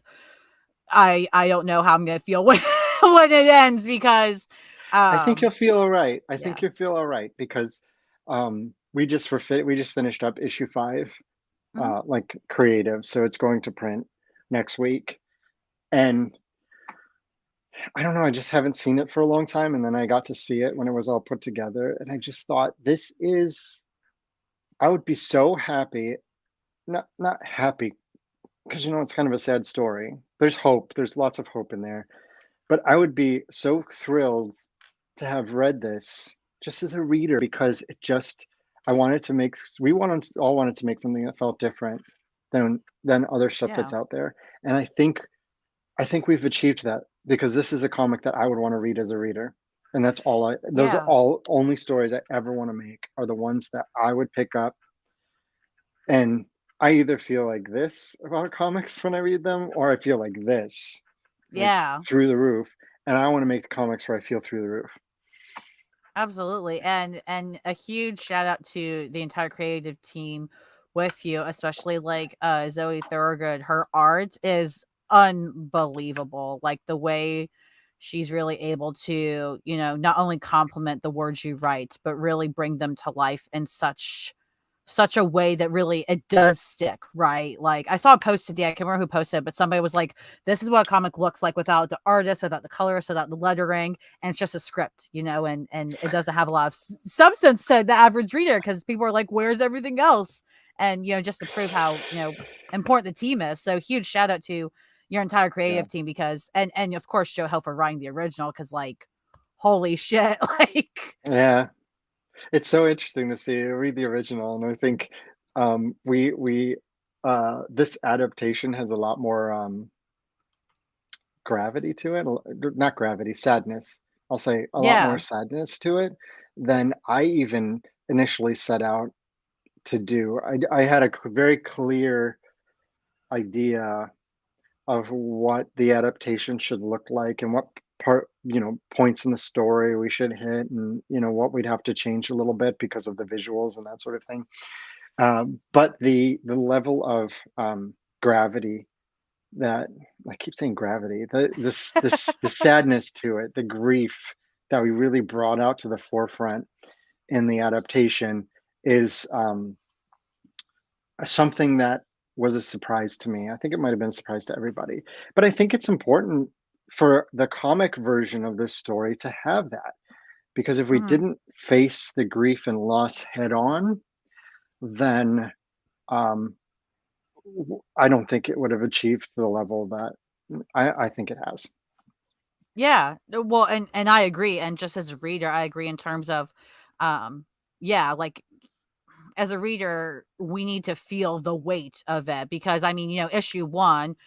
I don't know how I'm gonna feel when when it ends because, I think you'll um, feel all right. I yeah. think you'll feel all right because we just finished up issue 5, Mhm. like creative, so it's going to print next week. And I don't know, I just haven't seen it for a long time, and then I got to see it when it was all put together, and I just thought, this is I would be so happy, not happy, because it's kind of a sad story. There's hope. There's lots of hope in there. But I would be so thrilled to have read this just as a reader, because I wanted to make we wanted all wanted to make something that felt different than other stuff Yeah. that's out there. And I think we've achieved that, because this is a comic that I would want to read as a reader. And those are Yeah. all only stories I ever want to make, are the ones that I would pick up, and I either feel like this about comics when I read them, or I feel like this, like Yeah. through the roof. And I want to make comics where I feel through the roof. Absolutely. And a huge shout out to the entire creative team with you, especially like Zoe Thorogood. Her art is unbelievable. Like the way she's really able to, not only compliment the words you write, but really bring them to life in such a way that really it does stick, right? Like I saw a post today, I can't remember who posted it, but somebody was like, this is what a comic looks like without the artist, without the colorist, without the lettering, and it's just a script, and it doesn't have a lot of substance to the average reader because people are like, where's everything else? And just to prove how important the team is. So huge shout out to your entire Yeah. creative team because and of course Joe Hill for writing the original because like holy shit, like Yeah. It's so interesting to see read the original, and I think we this adaptation has a lot more gravity to it, not gravity, sadness. I'll say a lot more yeah. sadness to it than I even initially set out to do. I had a very clear idea of what the adaptation should look like and what points in the story we should hit, and what we'd have to change a little bit because of the visuals and that sort of thing. But the level of gravity that I keep saying gravity, the sadness to it, the grief that we really brought out to the forefront in the adaptation is something that was a surprise to me. I think it might have been a surprise to everybody, but I think it's important for the comic version of this story to have that, because if we Mhm. didn't face the grief and loss head on, then um, I don't think it would have achieved the level that I think it has. Yeah. Well, and I agree, and just as a reader, I agree in terms of, yeah, like, as a reader, we need to feel the weight of it because, I mean, issue 1,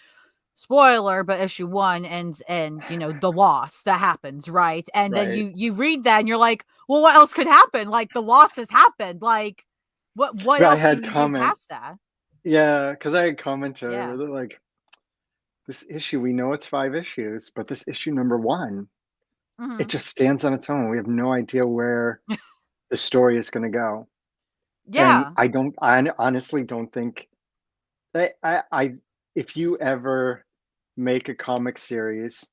spoiler, but issue 1 ends in, the loss that happens, right? And then Right. you read that and you're like, "Well, what else could happen? Like, the loss has happened, like, what But I else had can you do comment, past that?" yeah, because I had commented Yeah. like, this issue, we know it's 5 issues, but this issue number one, it Mhm. just stands on its own. We have no idea where the story is going to go. And Yeah. I honestly don't think I if you ever make a comic series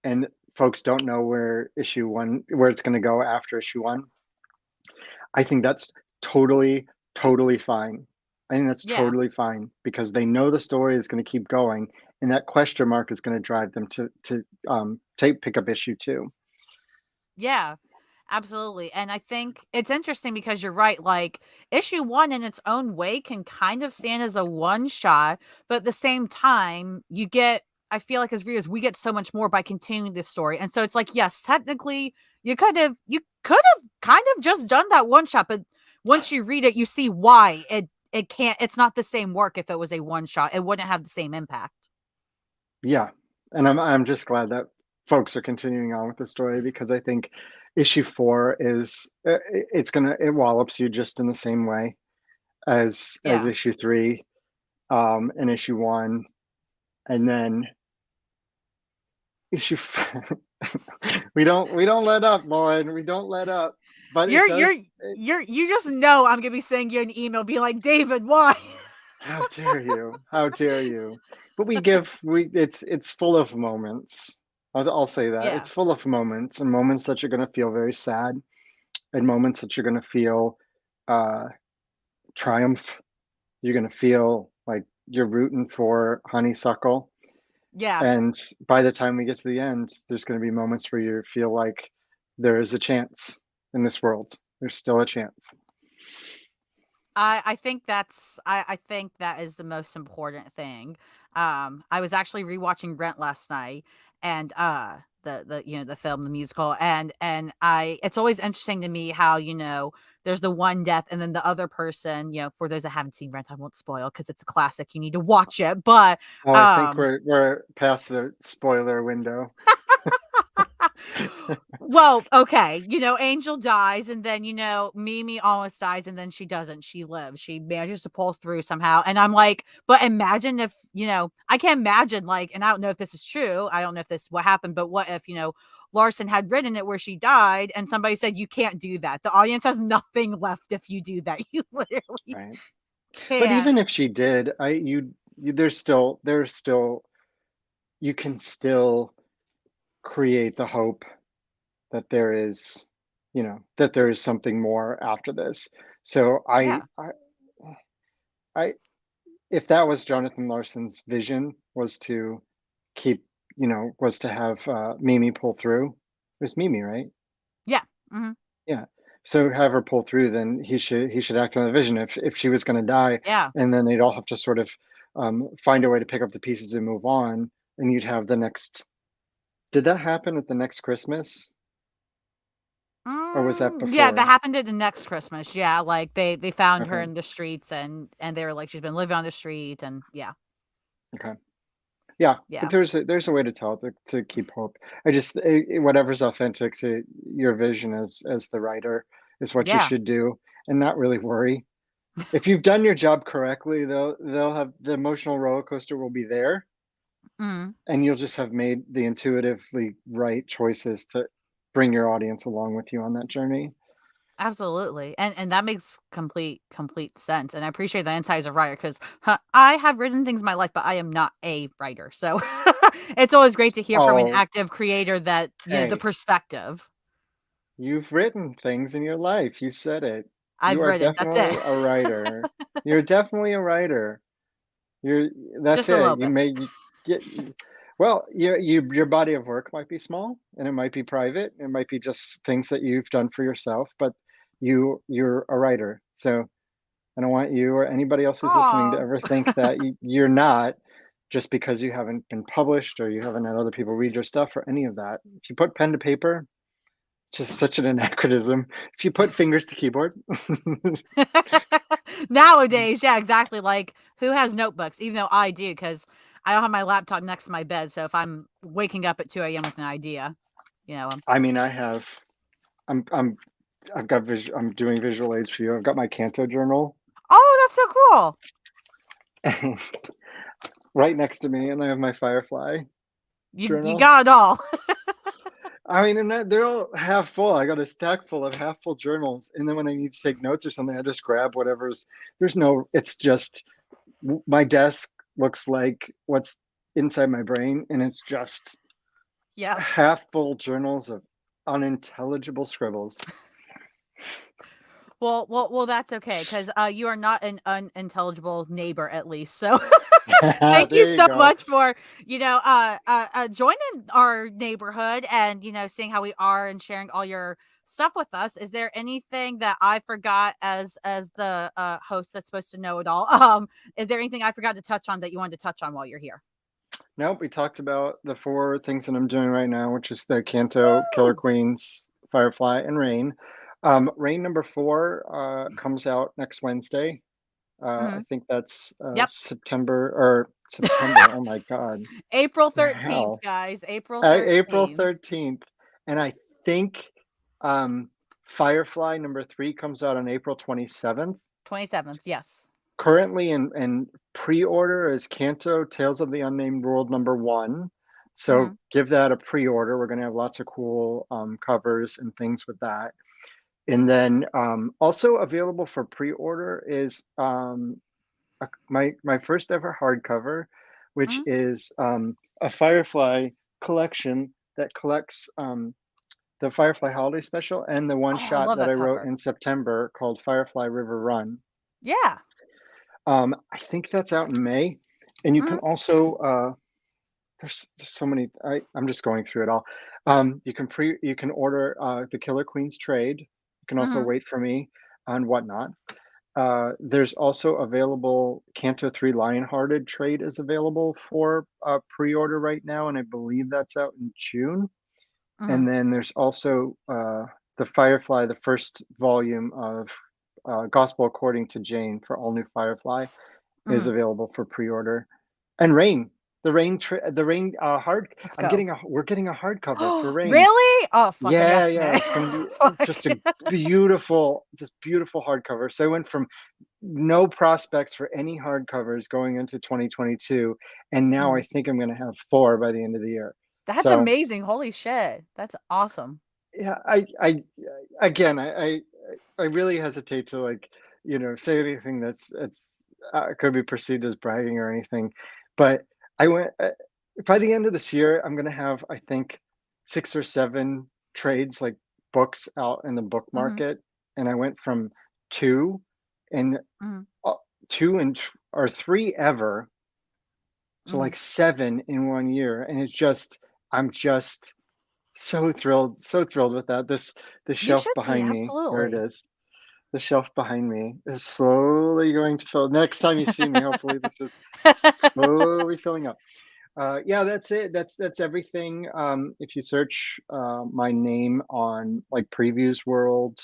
and folks don't know where issue one, where it's going to go after issue one, I think that's totally, totally fine. I think that's Yeah. totally fine because they know the story is going to keep going, and that question mark is going to drive them to take pick up issue two. Yeah. Absolutely. And I think it's interesting because you're right. Like, issue 1 in its own way can kind of stand as a one shot, but at the same time, I feel like as readers, we get so much more by continuing this story. And so it's like, yes, technically, you could have kind of just done that one shot, but once you read it, you see why it's not the same work if it was a one shot. It wouldn't have the same impact. Yeah, and I'm just glad that folks are continuing on with the story because I think issue four is it's gonna it wallops you just in the same way as Yeah. issue three and issue one, and then issue we don't let up, Lauren. We don't let up, but it You're you're does. you just know I'm gonna be sending you an email being like, David, why? How dare you? How dare you? But it's full of moments. I'll say that Yeah. it's full of moments, and moments that you're going to feel very sad, and moments that you're going to feel uh, triumph. You're going to feel like you're rooting for Honeysuckle, Yeah. and by the time we get to the end, there's going to be moments where you feel like there is a chance in this world. There's still a chance. I think that is the most important thing. I was actually rewatching Rent last night and the film, the musical, and I it's always interesting to me how, there's the one death and then the other person, for those that haven't seen Rent, I won't spoil because it's a classic. You need to watch it. But Oh, I think um we're past the spoiler window. well, okay, Angel dies, and then, Mimi almost dies, and then she doesn't. She lives. She manages to pull through somehow. And I'm like, but imagine if, I can't imagine, like, and I don't know if this is true. I don't know if this is what happened, but what if, Larson had written it where she died, and somebody said you can't do that. The audience has nothing left if you do that. You literally Right. But can't. even if she did, there's still you can still create the hope that there is, that there is something more after this. So Yeah. I if that was Jonathan Larson's vision, was to keep, was to have Mimi pull through. It was Mimi, right? Yeah. Hmm. Yeah. So have her pull through, then he should act on the vision. If she was going to die, Yeah. and then they'd all have to sort of find a way to pick up the pieces and move on, and you'd have the next. Did that happen at the next Christmas, or was that Yeah, that before? happened at the next Christmas. Yeah, like they found her Okay. in the streets, and they were like, she's been living on the street, and yeah. Okay. Yeah, but Yeah. there's a way to tell it, to keep hope. I just whatever's authentic to your vision as the writer is what you Yeah. should do, and not really worry. If you've done your job correctly, they'll have the emotional roller coaster will be there, Mm. and you'll just have made the intuitively right choices to bring your audience along with you on that journey. Absolutely. And that makes complete sense. And I appreciate the insight as a writer because I have written things in my life, but I am not a writer. So it's always great to hear from an Oh, active creator that, the hey, perspective. you've written things in your life. You said it. You I've are written. That's it. definitely a writer. You're definitely a writer. You're That's Just a it. little You bit. may get well, your body of work might be small, and it might be private. It might be just things that you've done for yourself, but you're a writer. So I don't want you or anybody else who's listening to Oh. ever think that you're not, just because you haven't been published or you haven't had other people read your stuff or any of that. If you put pen to paper, just such an anachronism. If you put fingers to keyboard, Nowadays, yeah, exactly. Like, who has notebooks? Even though I do, because I don't have my laptop next to my bed. So if I'm waking up at 2 a.m. with an idea, I mean, I'm I've got I'm doing visual aids for you. I've got my Canto journal oh, that's so cool. right next to me, and I have my Firefly You journal. got it all. I mean, and they're all half full. I got a stack full of half full journals, and then when I need to take notes or something, I just grab whatever's. There's no. It's just my desk looks like what's inside my brain, and it's just Yep. half full journals of unintelligible scribbles. Well, that's okay because you are not an unintelligible neighbor, at least. So, thank you There you so go. much for joining our neighborhood and seeing how we are and sharing all your stuff with us. Is there anything that I forgot as the host that's supposed to know it all? Is there anything I forgot to touch on that you wanted to touch on while you're here? Nope, we talked about the four things that I'm doing right now, which is the Canto, Killer Woo! Queens, Firefly, and Rain. Rain number 4 comes out next Wednesday. I Mhm. think that's Yep. September. Oh my God, April the 13th, hell! guys. April April 13th. 13th, and I think Firefly number 3 comes out on April 27th. 27th. Yes. Currently in pre-order is Canto Tales of the Unnamed World number 1. So Mhm. give that a pre-order. We're going to have lots of cool covers and things with that. And then also available for pre-order is my first ever hardcover, which Mhm. is a Firefly collection that collects the Firefly Holiday Special and the one Oh, I shot love that that I wrote cover. in September called Firefly River Run. Yeah. I think that's out in May, and you can Mhm. also there's so many. I'm just going through it all. You can order the Killer Queens trade. You can also Mhm. wait for me on Whatnot. There's also available Canto 3 Lionhearted trade is available for pre-order right now, and I believe that's out in June. And Mhm. then there's also the Firefly, the first volume of Gospel According to Jane for All New Firefly is Mhm. available for pre-order. And Rain, the Rain hard. Let's go. We're getting a hardcover for Oh, Rain. really? Oh, fuck, I'm Yeah, definitely yeah, gonna it's going to be fuck. just a beautiful hardcover. So I went from no prospects for any hardcovers going into 2022, and now I Mhm. think I'm going to have 4 by the end of the year. That's So amazing. Holy shit. That's awesome. yeah, I really hesitate to like, say anything that's could be perceived as bragging or anything. But I went by the end of this year, I'm gonna have, I think, 6 or 7 trades, like books out in the book Mhm, market, and I went from two and mhm, uh, or three ever, so mhm. like 7 in 1 year, and I'm just so thrilled with that. This You shelf should be, behind me, there it absolutely. is. The shelf behind me is slowly going to fill. Next time you see me, hopefully this is slowly filling up. Yeah, that's it. That's everything. If you search my name on like Previews World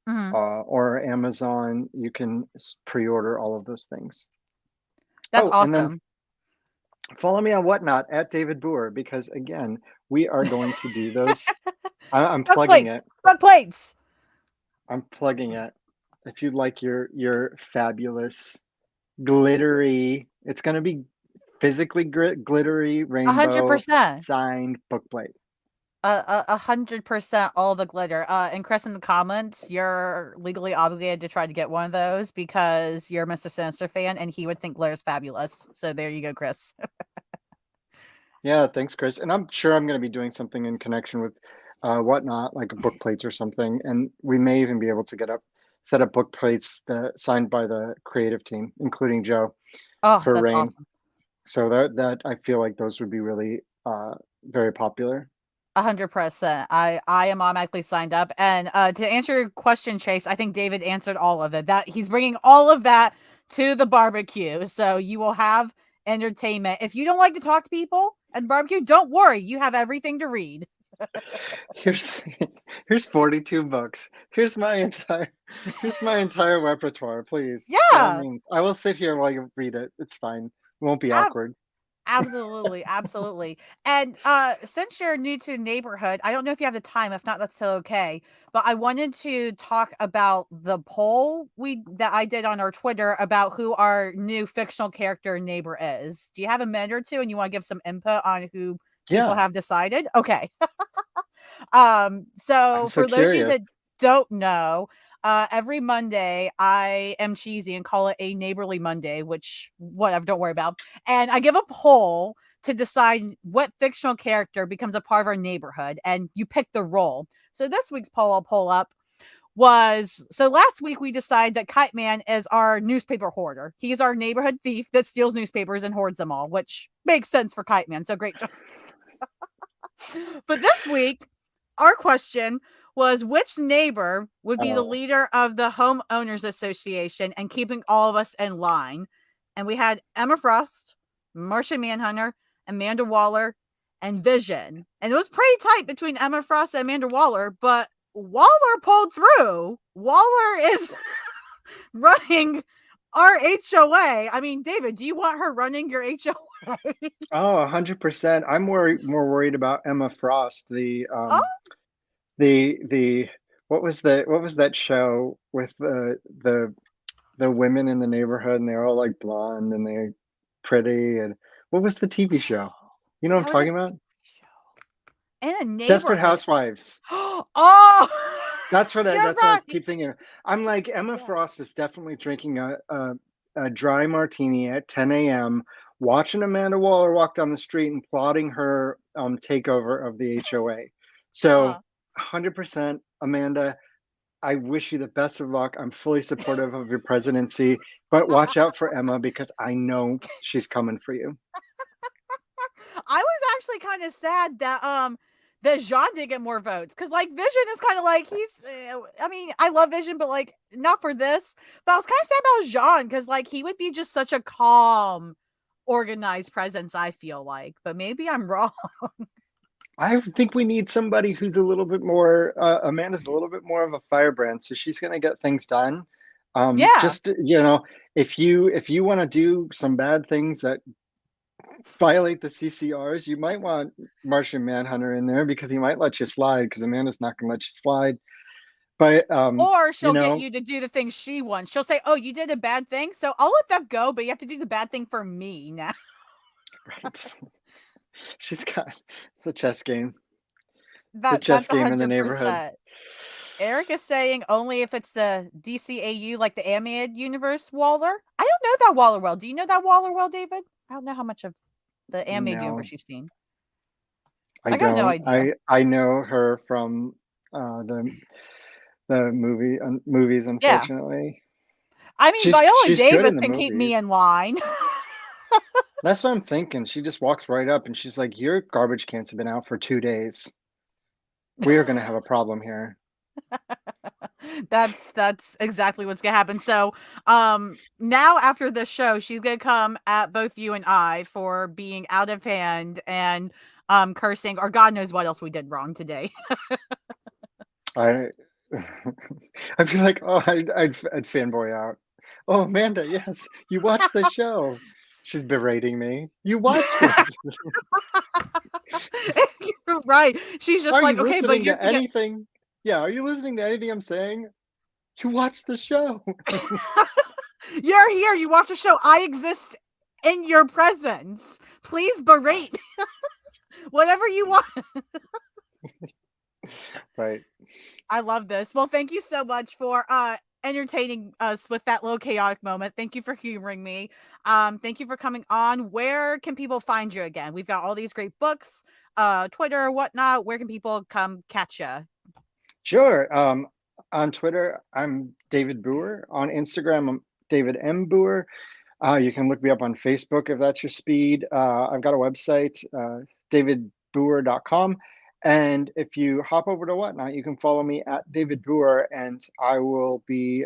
Mhm. or Amazon, you can pre-order all of those things. That's Oh, and then awesome. follow me on Whatnot at David Booher, because again, we are going to do those. I'm Buck plugging plates, it. buck plates. I'm plugging it. If you'd like your fabulous glittery, it's going to be physically glittery rainbow 100%. signed book plate. 100% all the glitter. And Chris, in the comments, you're legally obligated to try to get one of those because you're a Mr. Sinister fan and he would think glitter's fabulous. So there you go, Chris. Yeah, thanks, Chris. And I'm sure I'm going to be doing something in connection with Whatnot, like book plates or something. And we may even be able to set up book plates that signed by the creative team, including Joe, Oh, for that's Rain. awesome. So that I feel like those would be really very popular. 100%. I am automatically signed up. And to answer your question, Chase, I think David answered all of it. That he's bringing all of that to the barbecue, so you will have entertainment. If you don't like to talk to people at the barbecue, don't worry, you have everything to read. Here's here's 42 books. Here's my entire repertoire. Please, by all Yeah, means, I will sit here while you read it. It's fine. It won't be awkward. absolutely, absolutely. And since you're new to the neighborhood, I don't know if you have the time. If not, that's still okay. But I wanted to talk about the poll we that I did on our Twitter about who our new fictional character neighbor is. Do you have a minute or two and you want to give some input on who people Yeah, have decided? Okay. I'm So so for those of you curious. that don't know, every Monday I am cheesy and call it a neighborly Monday, which whatever, don't worry about. And I give a poll to decide what fictional character becomes a part of our neighborhood, and you pick the role. So this week's poll I'll pull up was so last week we decided that Kite Man is our newspaper hoarder. He's our neighborhood thief that steals newspapers and hoards them all, which makes sense for Kite Man. So great job. But this week, our question was which neighbor would be the Oh, leader of the homeowners association and keeping all of us in line? And we had Emma Frost, Martian Manhunter, Amanda Waller, and Vision. And it was pretty tight between Emma Frost and Amanda Waller, but Waller pulled through. Waller is running our HOA. I mean, David, do you want her running your HOA? 100%. I'm more worried about Emma Frost, Oh, the what was that show with the women in the neighborhood, and they're all like blonde and they're pretty, and what was the TV show? You know what I'm that was a talking about? TV show. In a Desperate neighborhood. Housewives. Oh, That's what I you're that's what I right. keep thinking. I'm like, Emma Yeah. Frost is definitely drinking a dry martini at 10 a.m., watching Amanda Waller walk down the street and plotting her takeover of the HOA. So Uh, 100% Amanda, I wish you the best of luck. I'm fully supportive of your presidency, but watch out for Emma because I know she's coming for you. I was actually kind of sad that Jean did get more votes because like Vision is kind of like I mean I love Vision but like not for this, but I was kind of sad about Jean because like he would be just such a calm, organized presence. I feel like, but maybe I'm wrong. I think we need somebody who's a little bit more. Amanda's a little bit more of a firebrand, so she's going to get things done. Yeah. Just if you want to do some bad things that violate the CCRs, you might want Martian Manhunter in there because he might let you slide. Because Amanda's not going to let you slide. But Or you she'll get know, you to do the things she wants. She'll say, "Oh, you did a bad thing, so I'll let that go, but you have to do the bad thing for me now." right? She's got it's a chess game. It's a That's chess game in the neighborhood. 100%. Eric is saying only if it's the DCAU, like the animated universe Waller. I don't know that Waller well. Do you know that Waller well, David? I don't know how much of the animated No, universe you've seen. I I got no don't. idea. I know her from the movies. Yeah. Unfortunately, I mean, Viola she's good Davis in the can keep me movies. in line. That's what I'm thinking. She just walks right up and she's like, "Your garbage cans have been out for 2 days. We are going to have a problem here." That's exactly what's gonna happen. So now after the show, she's gonna come at both you and I for being out of hand and cursing, or God knows what else we did wrong today. I I feel like, oh, I'd fanboy out. Oh, Amanda, yes, you watched the show. She's berating me. You watched it. You're right. She's just Are like, you okay, but listening you to can get anything? Yeah, are you listening to anything I'm saying? You watched the show. you're here, you watch the show. I exist in your presence. Please berate whatever you want. Right. I love this. Well, thank you so much for entertaining us with that little chaotic moment. Thank you for humoring me. Thank you for coming on. Where can people find you again? We've got all these great books, Twitter, whatnot. Where can people come catch you? Sure. On Twitter, I'm David Booher. On Instagram, I'm David M. Booher. You can look me up on Facebook if that's your speed. I've got a website, davidbooher.com. And if you hop over to Whatnot, you can follow me at David Booher, and I will be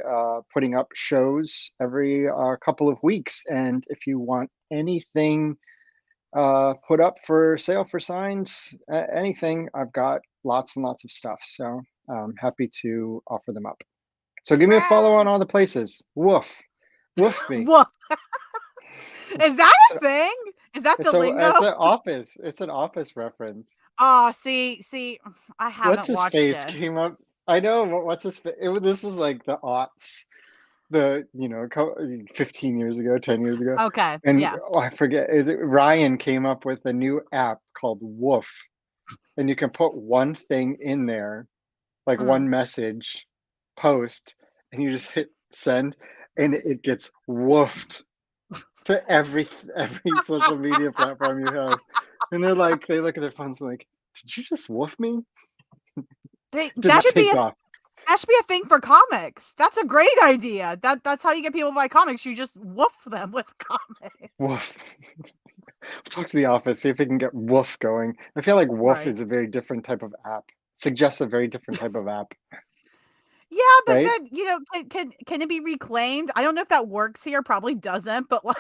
putting up shows every couple of weeks. And if you want anything put up for sale for signs, anything, I've got lots and lots of stuff. So I'm happy to offer them up. So give me a follow on all the places. Woof. Woof me. Whoa. Is that a So, thing? Is that the so lingo? it's an office. It's an office reference. Oh, see, I What's haven't his watched face it. came up? I know what's his face. This was like the aughts, the 15 years ago, 10 years ago, Okay, and yeah. I forget. Is it Ryan came up with a new app called Woof, and you can put one thing in there, like Mhm. one message, post, and you just hit send, and it gets woofed to every social media platform you have. And they look at their phones and like, did you just woof me? Did That not should be take off. that should be a thing for comics. That's a great idea. That's how you get people to buy comics. You just woof them with comics. Woof. Talk to the office, see if we can get woof going. I feel like woof Right. is a very different type of app. Suggests a very different type of app, Yeah, but right? then, can it be reclaimed? I don't know if that works here. Probably doesn't, but like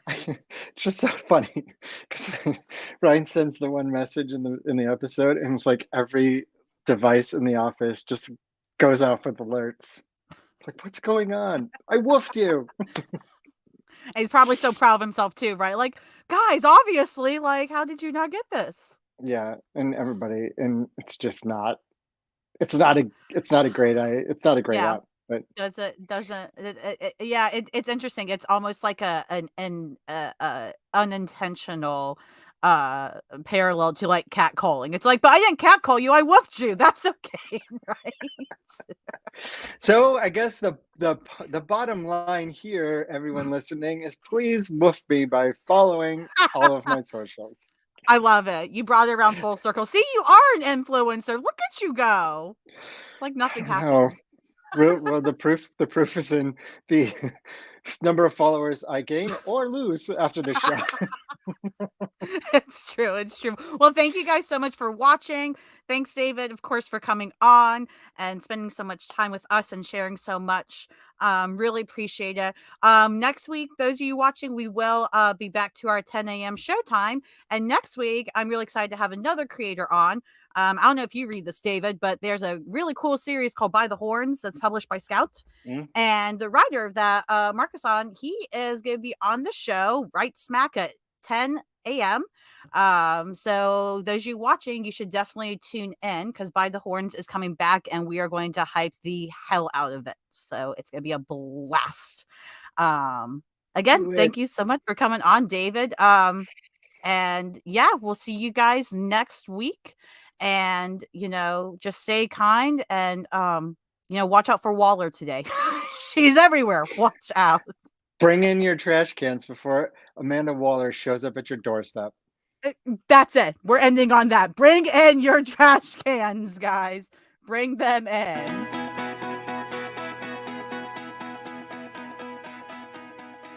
It's just so funny because Ryan sends the one message in the episode, and it's like every device in the office just goes off with alerts. Like, what's going on? I woofed you. and he's probably so proud of himself too, right? Like, guys, obviously, like, how did you not get this? Yeah, and everybody, and it's just not. It's not a great. It's not a great Yeah. app, but Doesn't yeah, it's interesting. It's almost like unintentional parallel to like catcalling. It's like, but I didn't catcall you, I woofed you. That's okay, right? so I guess the bottom line here, everyone listening, is please woof me by following all of my socials. I love it. You brought it around full circle. See, you are an influencer. Look at you go. It's like I nothing don't know. happened. Well, the proof is in the number of followers I gain or lose after this show. It's true. It's true. Well, thank you guys so much for watching. Thanks, David, of course, for coming on and spending so much time with us and sharing so much. Really appreciate it. Next week, those of you watching, we will be back to our 10 a.m. show time. And next week, I'm really excited to have another creator on. I don't know if you read this, David, but there's a really cool series called By the Horns that's published by Scout. Mm. And the writer of that, Marcus on, he is going to be on the show right smack at 10 a.m. So those of you watching, you should definitely tune in because By the Horns is coming back and we are going to hype the hell out of it. So it's going to be a blast. Again, Do thank it. you so much for coming on, David. And yeah, we'll see you guys next week. And just stay kind and watch out for Waller today. She's everywhere. Watch out. Bring in your trash cans before Amanda Waller shows up at your doorstep. That's it. We're ending on that. Bring in your trash cans, guys. Bring them in.